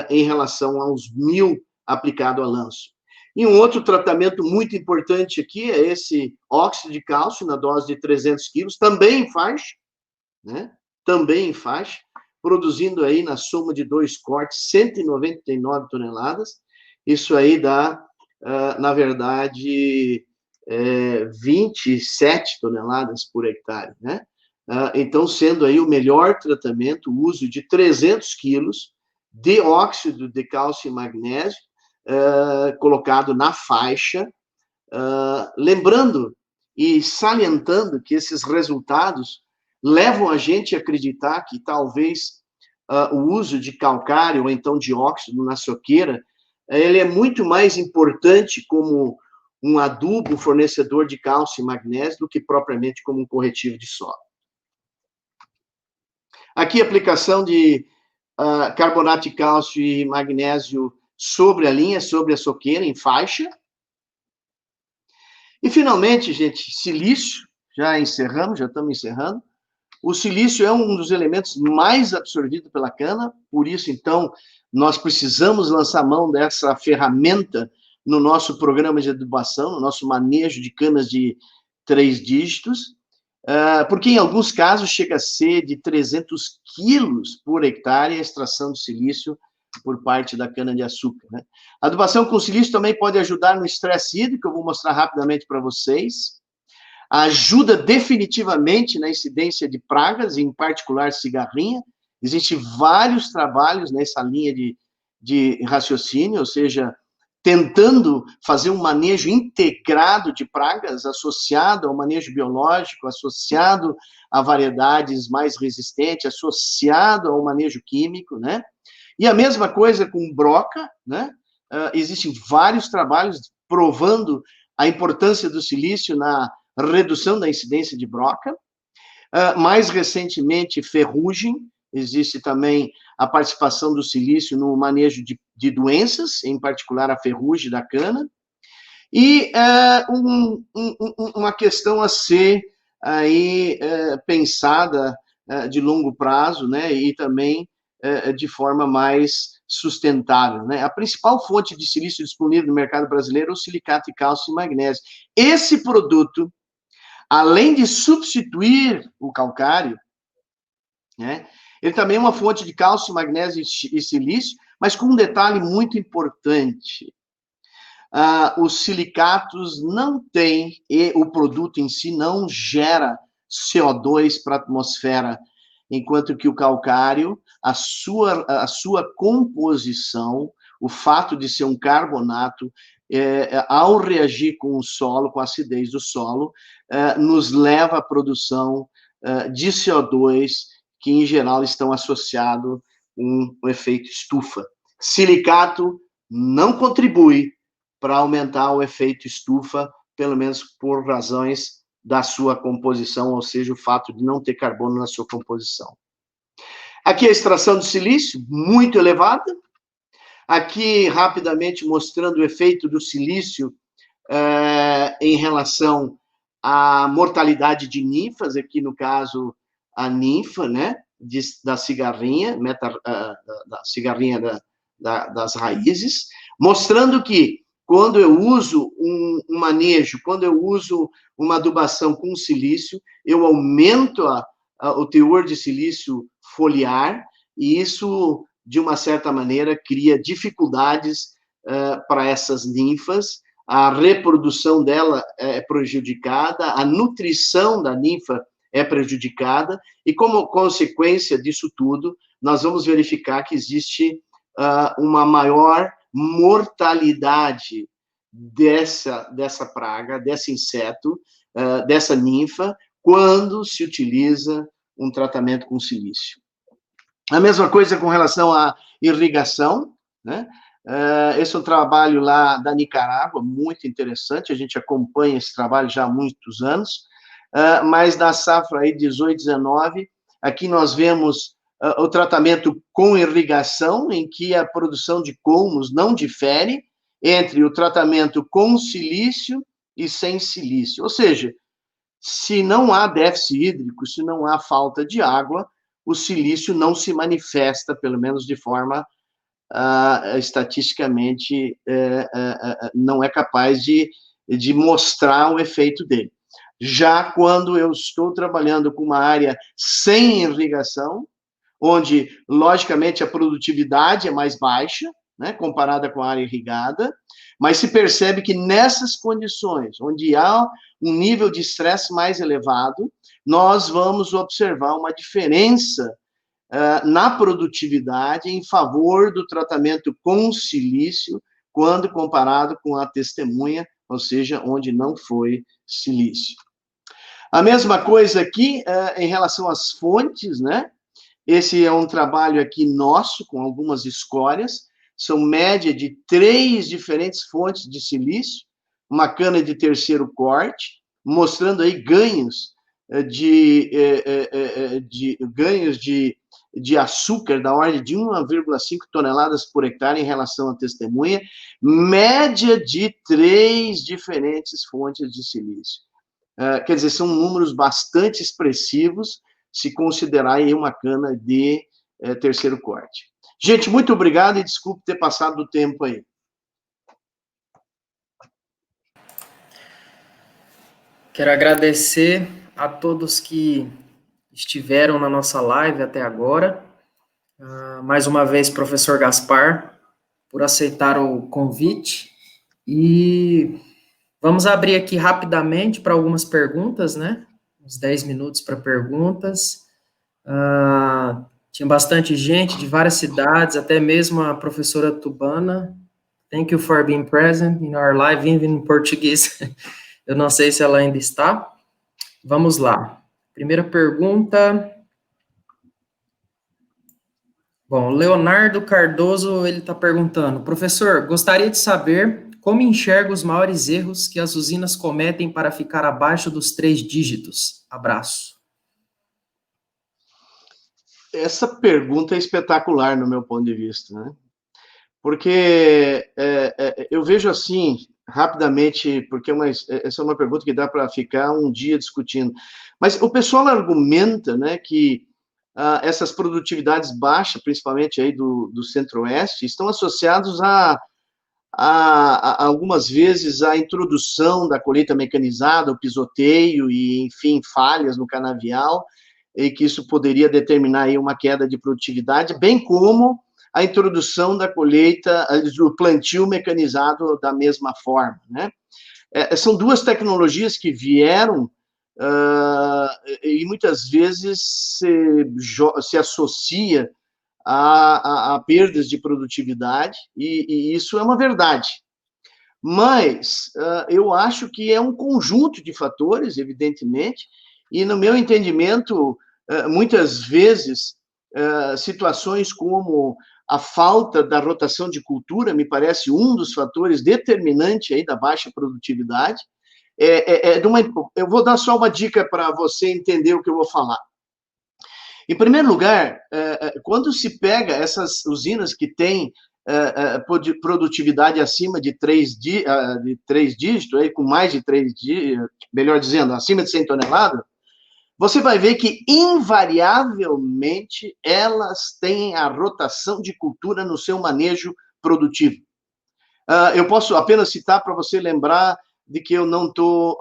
em relação aos 1.000 aplicado a lanço. E um outro tratamento muito importante aqui é esse óxido de cálcio na dose de 300 quilos, também em faixa, né? Também em faixa, produzindo aí na soma de dois cortes 199 toneladas. Isso aí dá, na verdade, 27 toneladas por hectare, né? Então, sendo aí o melhor tratamento, o uso de 300 quilos de óxido de cálcio e magnésio, colocado na faixa, lembrando e salientando que esses resultados levam a gente a acreditar que talvez o uso de calcário ou então de óxido na soqueira, ele é muito mais importante como um adubo fornecedor de cálcio e magnésio do que propriamente como um corretivo de solo. Aqui, a aplicação de carbonato de cálcio e magnésio sobre a linha, sobre a soqueira, em faixa. E, finalmente, gente, silício, já encerramos, já estamos encerrando. O silício é um dos elementos mais absorvidos pela cana, por isso, então, nós precisamos lançar mão dessa ferramenta no nosso programa de adubação, no nosso manejo de canas de 3 dígitos, porque em alguns casos chega a ser de 300 quilos por hectare a extração de silício por parte da cana-de-açúcar, né? A adubação com silício também pode ajudar no estresse hídrico, eu vou mostrar rapidamente para vocês. Ajuda definitivamente na incidência de pragas, em particular cigarrinha. Existem vários trabalhos nessa linha de raciocínio, ou seja, tentando fazer um manejo integrado de pragas, associado ao manejo biológico, associado a variedades mais resistentes, associado ao manejo químico, né? E a mesma coisa com broca, né? Existem vários trabalhos provando a importância do silício na redução da incidência de broca. Mais recentemente, ferrugem, existe também a participação do silício no manejo de doenças, em particular a ferrugem da cana, e uma questão a ser aí pensada de longo prazo, né, e também de forma mais sustentável, né? A principal fonte de silício disponível no mercado brasileiro é o silicato de cálcio e magnésio. Esse produto, além de substituir o calcário, né, ele também é uma fonte de cálcio, magnésio e silício, mas com um detalhe muito importante. Os silicatos não têm, e o produto em si não gera CO2 para a atmosfera, enquanto que o calcário, a sua composição, o fato de ser um carbonato, ao reagir com o solo, com a acidez do solo, nos leva à produção de CO2, que em geral estão associados com o efeito estufa. Silicato não contribui para aumentar o efeito estufa, pelo menos por razões da sua composição, ou seja, o fato de não ter carbono na sua composição. Aqui a extração de silício, muito elevada. Aqui, rapidamente, mostrando o efeito do silício em relação à mortalidade de ninfas, aqui no caso, a ninfa, né, da cigarrinha, da cigarrinha das raízes, mostrando que, quando eu uso um manejo, quando eu uso uma adubação com silício, eu aumento o teor de silício foliar, e isso, de uma certa maneira, cria dificuldades para essas ninfas, a reprodução dela é prejudicada, a nutrição da ninfa é prejudicada, e como consequência disso tudo, nós vamos verificar que existe uma maior mortalidade dessa praga, desse inseto, dessa ninfa, quando se utiliza um tratamento com silício. A mesma coisa com relação à irrigação, né? Esse é um trabalho lá da Nicarágua, muito interessante, a gente acompanha esse trabalho já há muitos anos, mas da safra aí 18, 19, aqui nós vemos o tratamento com irrigação, em que a produção de colmos não difere entre o tratamento com silício e sem silício, ou seja, se não há déficit hídrico, se não há falta de água, o silício não se manifesta, pelo menos de forma estatisticamente, não é capaz de mostrar o efeito dele. Já quando eu estou trabalhando com uma área sem irrigação, onde, logicamente, a produtividade é mais baixa, né, comparada com a área irrigada, mas se percebe que nessas condições, onde há um nível de estresse mais elevado, nós vamos observar uma diferença na produtividade em favor do tratamento com silício, quando comparado com a testemunha, ou seja, onde não foi silício. A mesma coisa aqui em relação às fontes, né? Esse é um trabalho aqui nosso, com algumas escórias, são média de 3 diferentes fontes de silício, uma cana de terceiro corte, mostrando aí ganhos de açúcar da ordem de 1,5 toneladas por hectare em relação à testemunha, média de 3 diferentes fontes de silício. Quer dizer, são números bastante expressivos, se considerar aí uma cana de terceiro corte. Gente, muito obrigado e desculpe ter passado do tempo aí. Quero agradecer a todos que estiveram na nossa live até agora. Mais uma vez, professor Gaspar, por aceitar o convite. E vamos abrir aqui rapidamente para algumas perguntas, né? Uns 10 minutos para perguntas. Tinha bastante gente de várias cidades, até mesmo a professora Tubana. Thank you for being present in our live, even em português. Eu não sei se ela ainda está. Vamos lá. Primeira pergunta. Bom, Leonardo Cardoso, ele está perguntando, professor, gostaria de saber como enxerga os maiores erros que as usinas cometem para ficar abaixo dos 3 dígitos. Abraço. Essa pergunta é espetacular, no meu ponto de vista, né? Porque eu vejo assim, rapidamente, porque essa é uma pergunta que dá para ficar um dia discutindo, mas o pessoal argumenta, né, que essas produtividades baixas, principalmente aí do Centro-Oeste, estão associados algumas vezes à introdução da colheita mecanizada, o pisoteio e, enfim, falhas no canavial, e que isso poderia determinar aí uma queda de produtividade, bem como a introdução da colheita, do plantio mecanizado da mesma forma, né? São duas tecnologias que vieram e muitas vezes se associa a perdas de produtividade, e isso é uma verdade. Mas eu acho que é um conjunto de fatores, evidentemente, e no meu entendimento, muitas vezes, situações como a falta da rotação de cultura me parece um dos fatores determinantes aí da baixa produtividade. Eu vou dar só uma dica para você entender o que eu vou falar. Em primeiro lugar, quando se pega essas usinas que têm produtividade acima de três dígitos, aí, com mais de 3 dígitos, melhor dizendo, acima de 100 toneladas, você vai ver que, invariavelmente, elas têm a rotação de cultura no seu manejo produtivo. Eu posso apenas citar para você lembrar de que eu não estou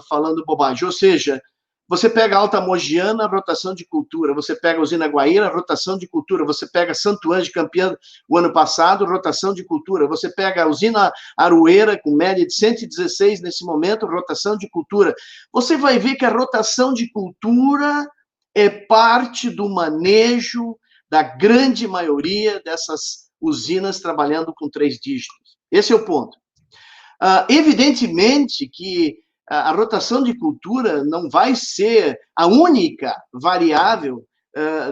falando bobagem. Ou seja, você pega Alta Mogiana, rotação de cultura. Você pega a usina Guaíra, rotação de cultura. Você pega Santo Ângelo, campeã o ano passado, rotação de cultura. Você pega a usina Aroeira, com média de 116 nesse momento, rotação de cultura. Você vai ver que a rotação de cultura é parte do manejo da grande maioria dessas usinas trabalhando com 3 dígitos. Esse é o ponto. Evidentemente que a rotação de cultura não vai ser a única variável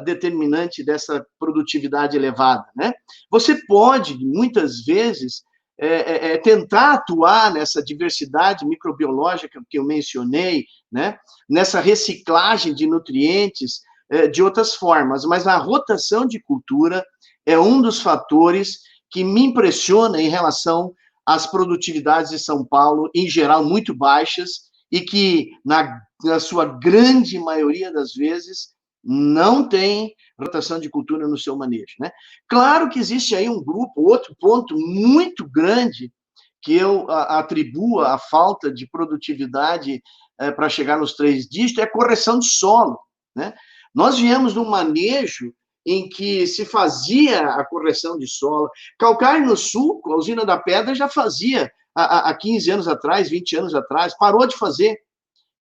determinante dessa produtividade elevada, né? Você pode, muitas vezes, tentar atuar nessa diversidade microbiológica que eu mencionei, né? Nessa reciclagem de nutrientes de outras formas, mas a rotação de cultura é um dos fatores que me impressiona em relação às produtividades de São Paulo, em geral, muito baixas, e que, na sua grande maioria das vezes, não tem rotação de cultura no seu manejo, né? Claro que existe aí um grupo, outro ponto muito grande, que eu atribuo à falta de produtividade para chegar nos 3 dígitos, é a correção de solo, né? Nós viemos de um manejo em que se fazia a correção de solo. Calcário no Sulco, a usina da Pedra já fazia há 15 anos atrás, 20 anos atrás, parou de fazer.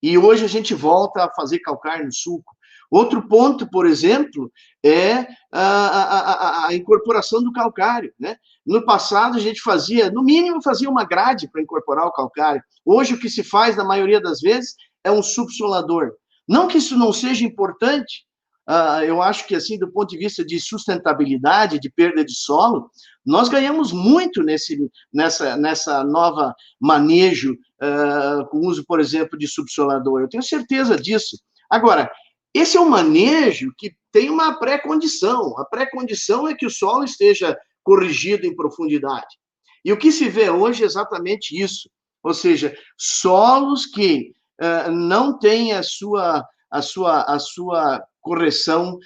E hoje a gente volta a fazer calcário no sulco. Outro ponto, por exemplo, é a incorporação do calcário, né? No passado, a gente fazia, no mínimo, fazia uma grade para incorporar o calcário. Hoje, o que se faz, na maioria das vezes, é um subsolador. Não que isso não seja importante, eu acho que, assim, do ponto de vista de sustentabilidade, de perda de solo, nós ganhamos muito nessa nova manejo com uso, por exemplo, de subsolador. Eu tenho certeza disso. Agora, esse é um manejo que tem uma pré-condição. A pré-condição é que o solo esteja corrigido em profundidade. E o que se vê hoje é exatamente isso. Ou seja, solos que não têm a sua correção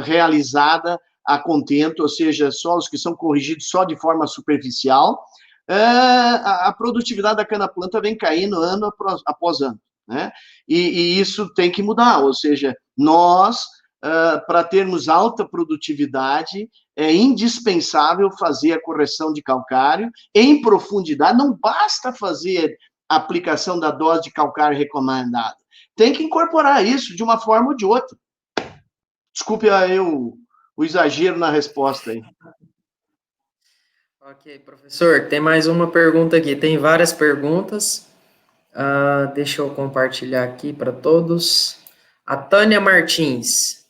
realizada a contento, ou seja, solos que são corrigidos só de forma superficial, a produtividade da cana-planta vem caindo ano após ano, né? E isso tem que mudar, ou seja, nós, para termos alta produtividade, é indispensável fazer a correção de calcário em profundidade, não basta fazer a aplicação da dose de calcário recomendada, tem que incorporar isso de uma forma ou de outra. Desculpe aí o exagero na resposta aí. Ok, professor, tem mais uma pergunta aqui. Tem várias perguntas. Deixa eu compartilhar aqui para todos. A Tânia Martins,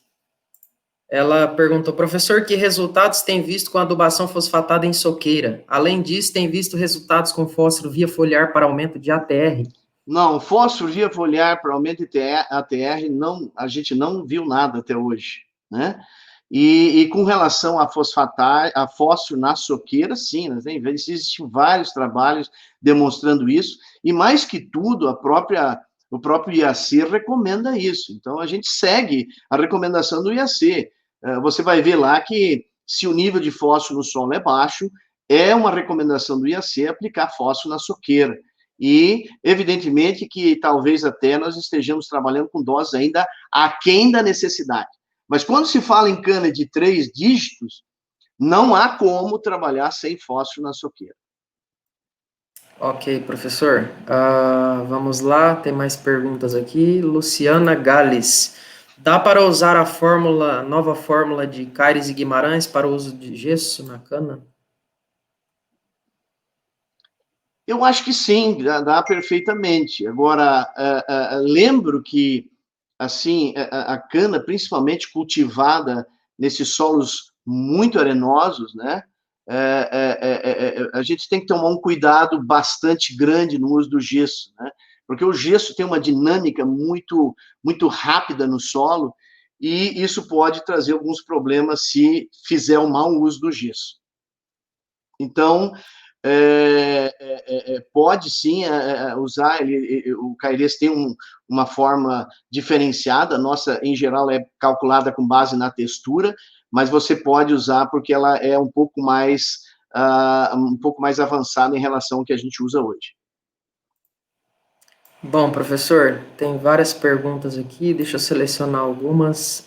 ela perguntou, professor, que resultados tem visto com adubação fosfatada em soqueira? Além disso, tem visto resultados com fósforo via foliar para aumento de ATR? Não, fósforo via foliar para aumento de ATR, não, a gente não viu nada até hoje, né? E com relação a fósforo na soqueira, sim, né? Existem vários trabalhos demonstrando isso, e mais que tudo, o próprio IAC recomenda isso. Então, a gente segue a recomendação do IAC. Você vai ver lá que, se o nível de fósforo no solo é baixo, é uma recomendação do IAC aplicar fósforo na soqueira. E, evidentemente, que talvez até nós estejamos trabalhando com doses ainda aquém da necessidade. Mas quando se fala em cana de 3 dígitos, não há como trabalhar sem fósforo na soqueira. Ok, professor. Vamos lá, tem mais perguntas aqui. Luciana Gales. Dá para usar a nova fórmula de Caires e Guimarães para o uso de gesso na cana? Eu acho que sim, dá perfeitamente. Agora, lembro que, assim, a cana, principalmente cultivada nesses solos muito arenosos, né? A gente tem que tomar um cuidado bastante grande no uso do gesso, né? Porque o gesso tem uma dinâmica muito rápida no solo, e isso pode trazer alguns problemas se fizer um mau uso do gesso. Então, pode sim usar, o Cairês tem uma forma diferenciada, a nossa, em geral, é calculada com base na textura, mas você pode usar porque ela é um pouco mais avançada em relação ao que a gente usa hoje. Bom, professor, tem várias perguntas aqui, deixa eu selecionar algumas.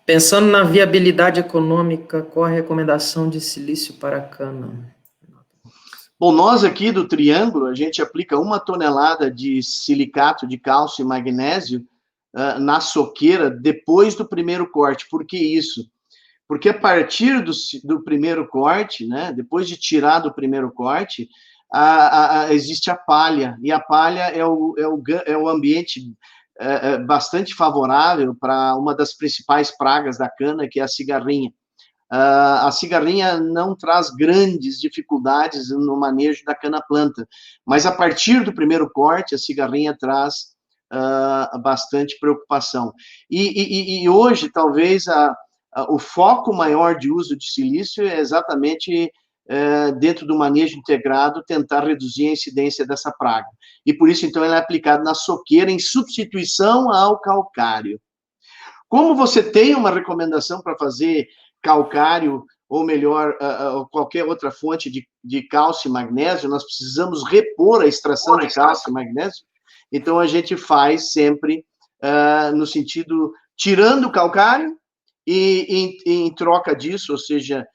Pensando na viabilidade econômica, qual a recomendação de silício para a cana? Bom, nós aqui do Triângulo, a gente aplica 1 tonelada de silicato de cálcio e magnésio na soqueira depois do primeiro corte. Por que isso? Porque a partir do primeiro corte, né, depois de tirar do primeiro corte, existe a palha, e a palha é o ambiente bastante favorável para uma das principais pragas da cana, que é a cigarrinha. A cigarrinha não traz grandes dificuldades no manejo da cana-planta, mas a partir do primeiro corte, a cigarrinha traz bastante preocupação. E hoje, talvez, o foco maior de uso de silício é exatamente dentro do manejo integrado, tentar reduzir a incidência dessa praga. E por isso, então, ela é aplicada na soqueira em substituição ao calcário. Como você tem uma recomendação para fazer calcário, ou melhor, qualquer outra fonte de cálcio e magnésio, nós precisamos repor a extração de cálcio e magnésio, então a gente faz sempre no sentido, tirando o calcário, e em troca disso, ou seja,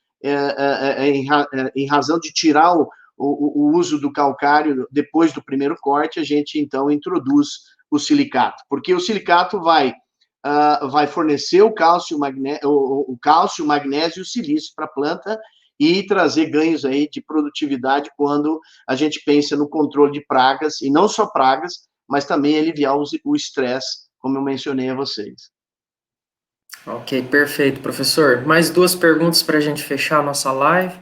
em razão de tirar o uso do calcário depois do primeiro corte, a gente, então, introduz o silicato, porque o silicato vai fornecer o cálcio, o magnésio e o silício para a planta e trazer ganhos aí de produtividade quando a gente pensa no controle de pragas, e não só pragas, mas também aliviar o estresse, como eu mencionei a vocês. Ok, perfeito, professor. Mais 2 perguntas para a gente fechar a nossa live.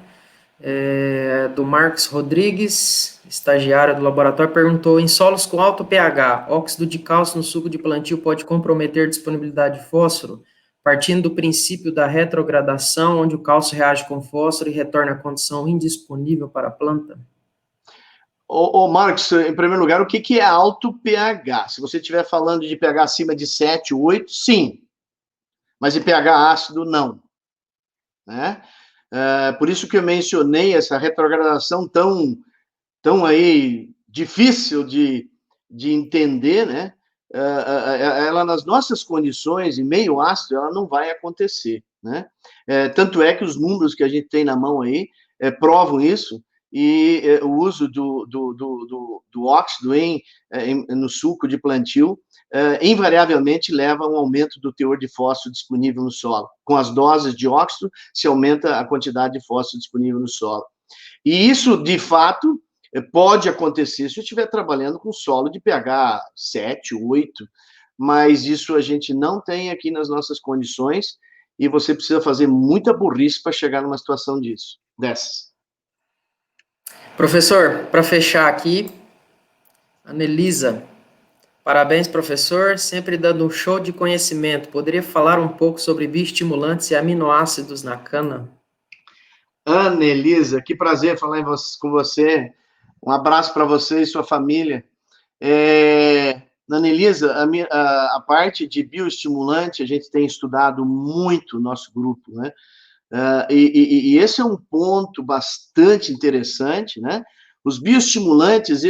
Do Marcos Rodrigues, estagiário do laboratório, perguntou: em solos com alto pH, óxido de cálcio no suco de plantio pode comprometer a disponibilidade de fósforo? Partindo do princípio da retrogradação, onde o cálcio reage com fósforo e retorna à condição indisponível para a planta? Marcos, em primeiro lugar, o que é alto pH? Se você estiver falando de pH acima de 7, 8, sim. Mas em pH ácido, não. Né? Por isso que eu mencionei essa retrogradação tão aí difícil de entender, né? Ela, nas nossas condições, em meio ácido, ela não vai acontecer, né? Tanto é que os números que a gente tem na mão aí provam isso, e o uso do óxido no suco de plantio invariavelmente leva a um aumento do teor de fósforo disponível no solo. Com as doses de óxido, se aumenta a quantidade de fósforo disponível no solo. E isso, de fato, pode acontecer se eu estiver trabalhando com solo de pH 7, 8, mas isso a gente não tem aqui nas nossas condições, e você precisa fazer muita burrice para chegar numa situação dessas. Professor, para fechar aqui, Anelisa, parabéns, professor, sempre dando um show de conhecimento. Poderia falar um pouco sobre bioestimulantes e aminoácidos na cana? Anelisa, que prazer falar com você. Um abraço para você e sua família. Anelisa, a parte de bioestimulante, a gente tem estudado muito no nosso grupo, né? E esse é um ponto bastante interessante, né? Os bioestimulantes,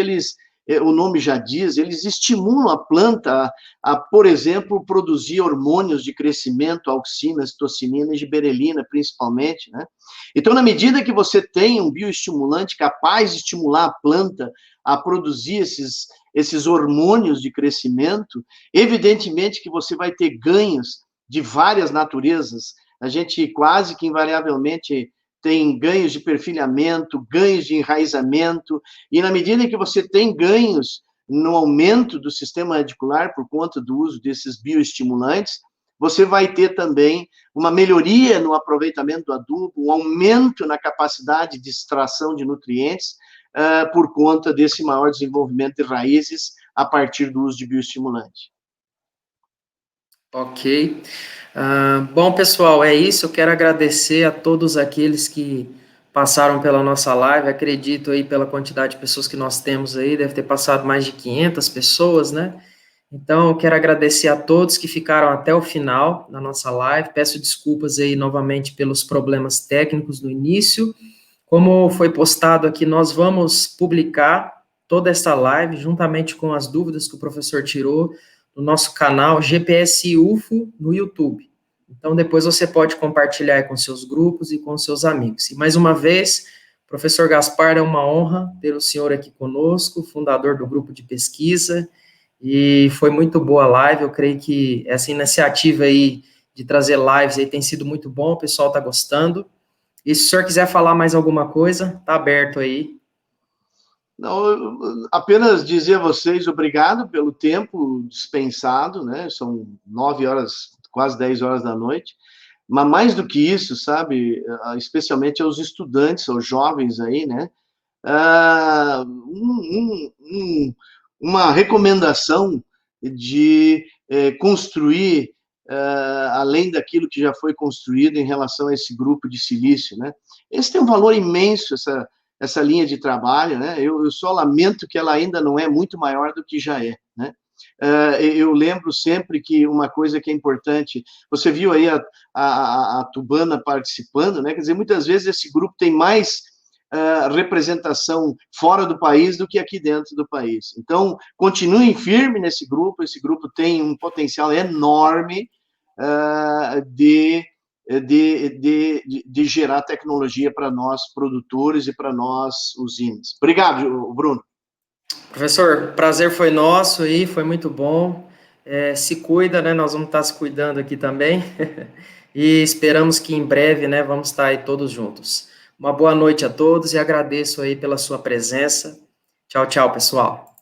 o nome já diz, eles estimulam a planta por exemplo, produzir hormônios de crescimento, auxina, citocinina e giberelina, principalmente, né? Então, na medida que você tem um bioestimulante capaz de estimular a planta a produzir esses hormônios de crescimento, evidentemente que você vai ter ganhos de várias naturezas. A gente quase que invariavelmente tem ganhos de perfilhamento, ganhos de enraizamento, e na medida em que você tem ganhos no aumento do sistema radicular por conta do uso desses bioestimulantes, você vai ter também uma melhoria no aproveitamento do adubo, um aumento na capacidade de extração de nutrientes, por conta desse maior desenvolvimento de raízes a partir do uso de bioestimulante. Ok. Bom, pessoal, é isso. Eu quero agradecer a todos aqueles que passaram pela nossa live. Acredito aí pela quantidade de pessoas que nós temos aí, deve ter passado mais de 500 pessoas, né? Então, eu quero agradecer a todos que ficaram até o final da nossa live. Peço desculpas aí novamente pelos problemas técnicos no início. Como foi postado aqui, nós vamos publicar toda essa live juntamente com as dúvidas que o professor tirou no nosso canal GPS UFO no YouTube. Então, depois você pode compartilhar com seus grupos e com seus amigos. E mais uma vez, professor Gaspar, é uma honra ter o senhor aqui conosco, fundador do grupo de pesquisa, e foi muito boa a live. Eu creio que essa iniciativa aí de trazer lives aí tem sido muito bom, o pessoal está gostando. E se o senhor quiser falar mais alguma coisa, está aberto aí. Não, apenas dizer a vocês obrigado pelo tempo dispensado, né? São 9 horas, quase 10 horas da noite. Mas mais do que isso, sabe, especialmente aos estudantes, aos jovens aí, né? Uma recomendação de construir além daquilo que já foi construído em relação a esse grupo de silício, né? Esse tem um valor imenso, essa linha de trabalho, né? Eu só lamento que ela ainda não é muito maior do que já é, né? Eu lembro sempre que uma coisa que é importante, você viu aí a Tubana participando, né? Quer dizer, muitas vezes esse grupo tem mais representação fora do país do que aqui dentro do país. Então, continuem firme nesse grupo, esse grupo tem um potencial enorme de gerar tecnologia para nós, produtores, e para nós, usinas. Obrigado, Bruno. Professor, prazer foi nosso aí, foi muito bom. Se cuida, né? Nós vamos estar se cuidando aqui também. E esperamos que em breve, né, vamos estar aí todos juntos. Uma boa noite a todos e agradeço aí pela sua presença. Tchau, tchau, pessoal.